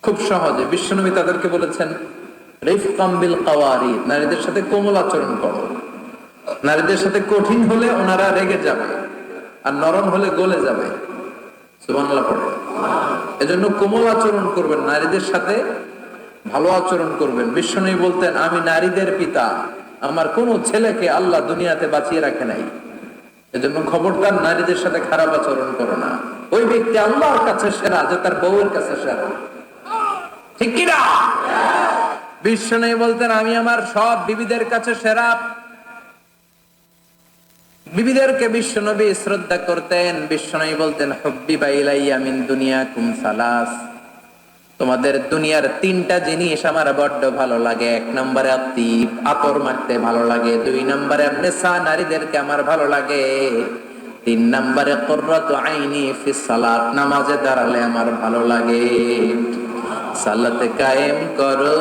খুব সহজে। বিশ্বনবী তাদেরকে বলেছেন, রিফকাম বিল কাওয়ারিদ, নারীদের সাথে কোমল আচরণ করো। নারীদের সাথে কঠিন হলে ওনারা রেগে যাবে, আর নরম হলে গলে যাবে। সুবহানাল্লাহ পড়ে। এজন্য কোমল আচরণ করবেন, নারীদের সাথে ভালো আচরণ করবেন। বিশ্বনবী বলতেন, আমি নারীদের পিতা, আমার কোন ছেলেকে আল্লাহ দুনিয়াতে বাঁচিয়ে রাখে নাই। এজন্য খবরদার নারীদের সাথে খারাপ আচরণ করো না। ওই ব্যক্তি আল্লাহর কাছে সেরা যে তার বউয়ের কাছে সেরা, ঠিক কিনা? বিশ্বনবী বলতেন, আমি আমার সব বিবিদের কাছে সেরা। বিবিদেরকে বিশ্বনবী শ্রদ্ধা করতেন। বিশ্বনবী বলতেন, হুব্বিবা ইলাইয়া মিন দুনিয়াকুম সালাস, তোমাদের দুনিয়ার তিনটা জিনিস আমার বড্ড ভালো লাগে। এক নম্বরে আতিব, আতর মাখতে ভালো লাগে। দুই নম্বরে নিসা, নারীদেরকে আমার ভালো লাগে। তিন নম্বরে কুররাতু আইনি ফিস সালাত, নামাজে দাঁড়ালে আমার ভালো লাগে। সালাতে কায়েম করো,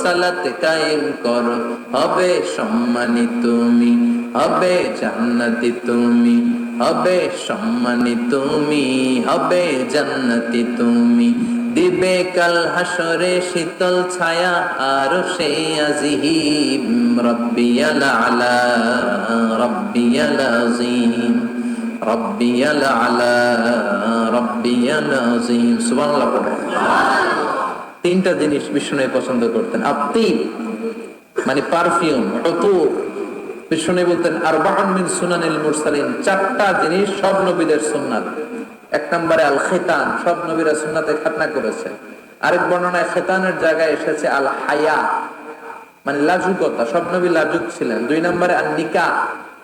সালাতে কায়েম করো, হবে সম্মানী তুমি, হবে জান্নাতি তুমি, হবে সম্মানী তুমি, হবে জান্নাতি তুমি। দিবে কাল হাসরে শীতল ছায়া আরশে আজিম, রব্বিয়াল আলা রব্বিয়াল আযীম রাব্বিয়াল আলা রাব্বিয়াল আযীম। সুবহানাল্লাহ পড়ে। তিনটা জিনিস বিষ্ণু পছন্দ করতেন। আত্তিব মানে পারফিউম, উতুর। বিষ্ণু বলতেন আরবাউন মিন সুনানিল মুরসালিন, চারটা জিনিস সব নবীদের সুন্নাত। এক নম্বরে আল খিতান, সব নবীরা সুন্নাতে খাতনা করেছে। আরেক বর্ণনায় খিতানের জায়গায় এসেছে আল হায়া মানে লাজুকতা, সব নবী লাজুক ছিলেন। দুই নম্বরে আল নিকাহ,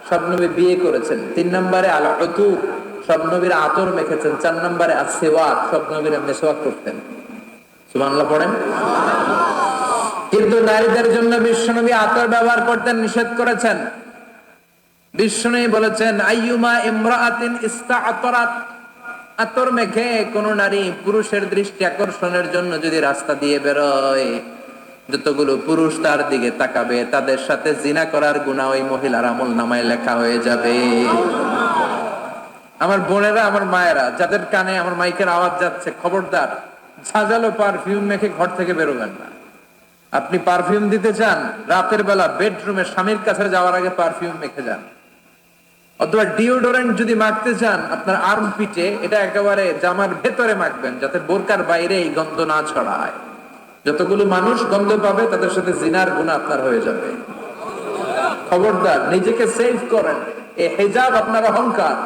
সব নবী বিয়ে করেছেন। তিন নম্বরে আল উতুর, সব নবীরা আতর মেখেছেন। চার নম্বরে আল সিওয়াক, সব নবীরা মিসওয়াক করতেন। সুবহানাল্লাহ পড়েন। কিন্তু নারীদের জন্য বিশ্বনবী আতর ব্যবহার করতে নিষেধ করেছেন। বিশ্বনবী বলেছেন আইয়ুমা ইমরাআতিন ইস্তাআতারাত, আতর মেখে কোন নারী পুরুষের দৃষ্টি আকর্ষণের জন্য যদি রাস্তা দিয়ে বেরোয়, যতগুলো পুরুষ তার দিকে তাকাবে তাদের সাথে জিনা করার গুনাহ ওই মহিলার আমলনামায় লেখা হয়ে যাবে। আমার বোনেরা, আমার মায়েরা, যাদের কানে আমার মাইকের আওয়াজ যাচ্ছে, খবরদার ঝাঁঝালো পারফিউম মেখে ঘর থেকে বেরোবেন না। আপনি পারফিউম দিতে চান, রাতের বেলা বেডরুমে স্বামীর কাছে যাওয়ার আগে পারফিউম মেখে যান। অথবা ডিওডোরেন্ট যদি মাখতে চান, আপনার আর্ম পিটে এটা একেবারে জামার ভেতরে মাখবেন, যাতে বোরকার বাইরে এই গন্ধ না ছড়ায়। যতগুলো মানুষ গন্ধ পাবে তাদের সাথে জিনার গুনাহ আপনার হয়ে যাবে। খবরদার নিজেকে সেভ করেন। এই হিজাব আপনার অহংকার,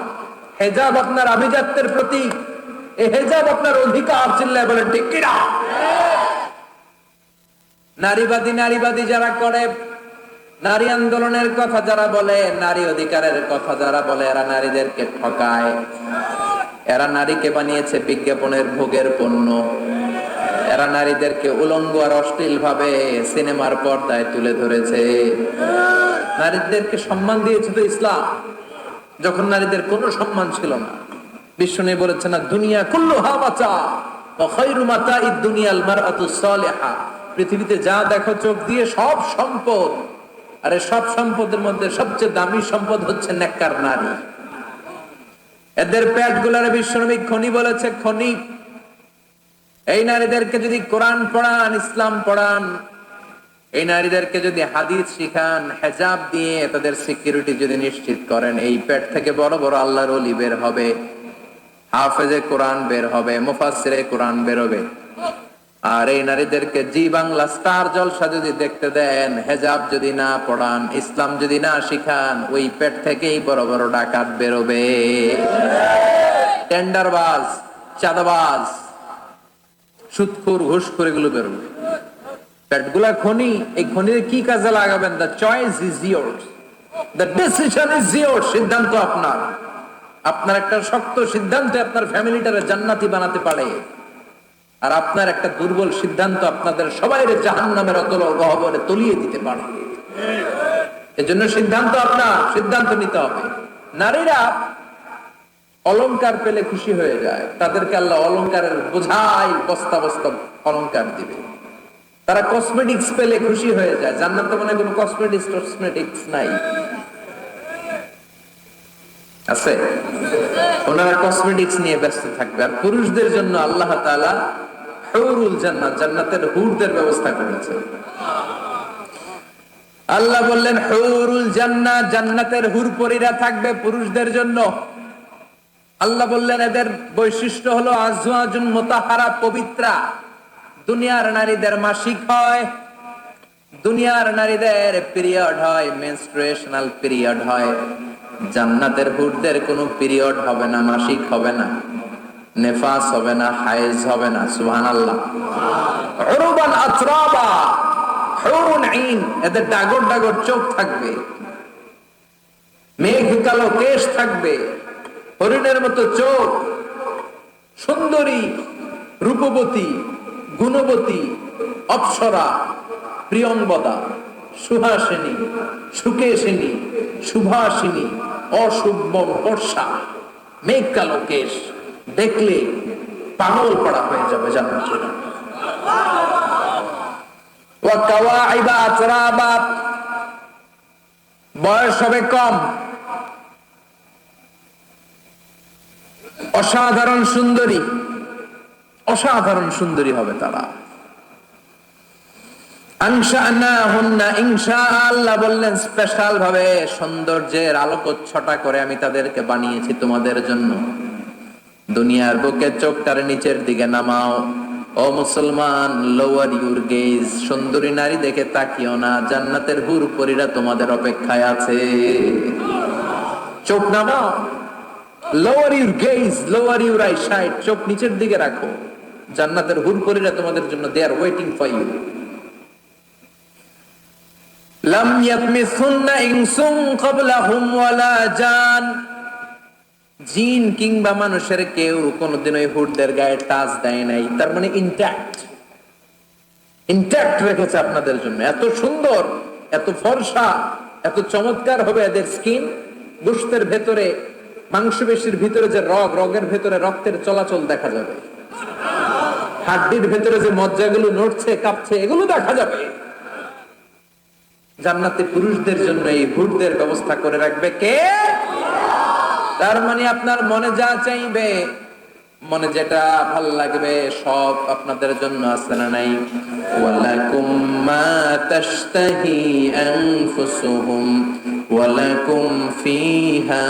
হিজাব আপনার আভিজাত্যের প্রতীক, এই হিজাব আপনার অধিকার। চিল্লায় বলেন ঠিক কিনা? নারীবাদী যারা করে, নারী আন্দোলনের কথা যারা বলে, নারী অধিকারের কথা যারা বলে, এরা নারীদেরকে ঠকায়। এরা নারীকে বানিয়েছে বিজ্ঞাপনের ভোগের পণ্য। এরা নারীদেরকে উলঙ্গ আর অশ্লীল ভাবে সিনেমার পর্দায় তুলে ধরেছে। নারীদেরকে সম্মান দিয়েছে তো ইসলাম, যখন নারীদের কোনো সম্মান ছিল না। বিষ্ণু বলেছেন না দুনিয়া কুল্লুহা মাতা ওয়া খায়রু মাতাইদ দুনিয়াল মারআতুস সালিহা, পৃথিবীতে যা দেখো চোখ দিয়ে সব সম্পদ, আরে সব সম্পদের মধ্যে সবচেয়ে দামি সম্পদ হচ্ছে নেককার নারী। এদের পেট গুলারে বিশ্বনবী খনি বলেছে, খনি। এই নারীদেরকে যদি কোরআন পড়ান, ইসলাম পড়ান, এই নারীদেরকে যদি হাদিস শিখান, হিজাব দিয়ে তাদের সিকিউরিটি যদি নিশ্চিত করেন, এই পেট থেকে বড় বড় আল্লাহর ওলি বের হবে, হাফেজে কোরআন বের হবে, মুফাসসিরে কোরআন বের হবে। আর এই নারীদেরকে জি বাংলা স্টার জলসা যদি দেখতে দেন, হিজাব যদি না পড়ান, ইসলাম যদি না শিখান, ওই পেট থেকেই বড় বড় ডাকাত বেরোবে, টেন্ডারবাজ, চাঁদাবাজ, সুদখোর, ঘুষখোর, এগুলো বেরোবে। পেটগুলা খনি, এই খনির কি কাজে লাগাবেন? The choice is yours, the decision is yours. সিদ্ধান্ত আপনার। আপনার একটা শক্ত সিদ্ধান্ত আপনার ফ্যামিলিটারে জান্নাতি বানাতে পারে, আর আপনার একটা দুর্বল সিদ্ধান্ত আপনাদের সবাইরে জাহান্নামের অতল গহ্বরে তলিয়ে দিতে পারে। এজন্য সিদ্ধান্ত আপনার, সিদ্ধান্ত নিতে হবে। নারীরা অলংকার পেলে খুশি হয়ে যায়, তাদেরকে আল্লাহ অলংকারের বোঝাই বস্তা বস্তা অলংকার দিবে। তারা কসমেটিক্স পেলে খুশি হয়ে যায়। জান্নাতে মনে কোনো কসমেটিক্স নাই, আছে? ওনারা কসমেটিক্স নিয়ে ব্যস্ত থাকবে। আর পুরুষদের জন্য আল্লাহ তাআলা হুরুল জান্নাত, জান্নাতের হুরদের ব্যবস্থা করেছে। আল্লাহ বললেন হুরুল জান্নাত, জান্নাতের হুরপরীরা থাকবে পুরুষদের জন্য। আল্লাহ বললেন এদের বৈশিষ্ট্য হলো আজওয়াজুন মুতাহহারা, পবিত্রা। দুনিয়ার নারীদের মাসিক হয়, দুনিয়ার নারীদের পিরিয়ড হয়, মেনস্ট্রুয়েশনাল পিরিয়ড হয়। জান্নাতের হুরদের কোনো পিরিয়ড হবে না, মাসিক হবে না, নেফাস হবে না, হায়েজ হবে না। সুবহানাল্লাহ। উরুবান আতরাবা, হুরুন আইন, এদের ডাগর ডাগর চোখ থাকবে, মেঘ কালো কেশ থাকবে, হরিণের মতো চোখ, সুন্দরী, রূপবতী, গুণবতী, অপ্সরা, প্রিয়ংবদা, সুহাসিনী, সুকেশিনী, সুভাষিনী, অশুভম বর্ষা, মেঘ কালো কেশ, দেখলে পাগল পড়া হয়ে যাবে জান্নাতে। ওয়া কাওয়াইবা আতরাবা, বয়স হবে কম, অসাধারণ সুন্দরী, অসাধারণ সুন্দরী হবে তারা। আনশানাহুন্না, ইনশাআল্লাহ বললেন স্পেশাল ভাবে সৌন্দর্যের আলোকচ্ছটা করে আমি তাদেরকে বানিয়েছি তোমাদের জন্য। দুনিয়ার বুকে চোখটার নিচের দিকে নামাও। ও মুসলমান, লোয়ার ইউর গেজ, সুন্দরী নারী দেখে তাকিও না, জান্নাতের হুর পরীরা তোমাদের অপেক্ষায় আছে। চোখ নামাও, lower your gaze, lower your eyesight, চোখ নিচের দিকে রাখো, জান্নাতের হুর পরীরা তোমাদের জন্য they are waiting for you. লাম ইয়াতমিসুন্না ইনসুন ক্বাবলাহুম ওয়ালা জান, জিন কিংবা মানুষের কেউ কোনদিন ওই হুডদের গায়ে টাচ দেয় নাই। তার মানে ইনট্যাক্ট রেখেছে আপনাদের জন্য। এত সুন্দর, এত ফর্সা, এত চমৎকার হবে এদের স্কিন। গোশতের ভেতরে, মাংসপেশির ভিতরে যে রগের ভেতরে রক্তের চলাচল দেখা যাবে, হাড্ডির ভেতরে যে মজ্জাগুলো নড়ছে কাঁপছে এগুলো দেখা যাবে। জান্নাতে পুরুষদের জন্য এই হুডদের ব্যবস্থা করে রাখবে কে? তার মানে আপনার মনে যা চাইবে, মনে যেটা ভাল লাগবে সব আপনাদের জন্য আছে না নাই? ওয়ালাকুম মা তাশতাহি আনফুসুহুম ওয়ালাকুম ফিহা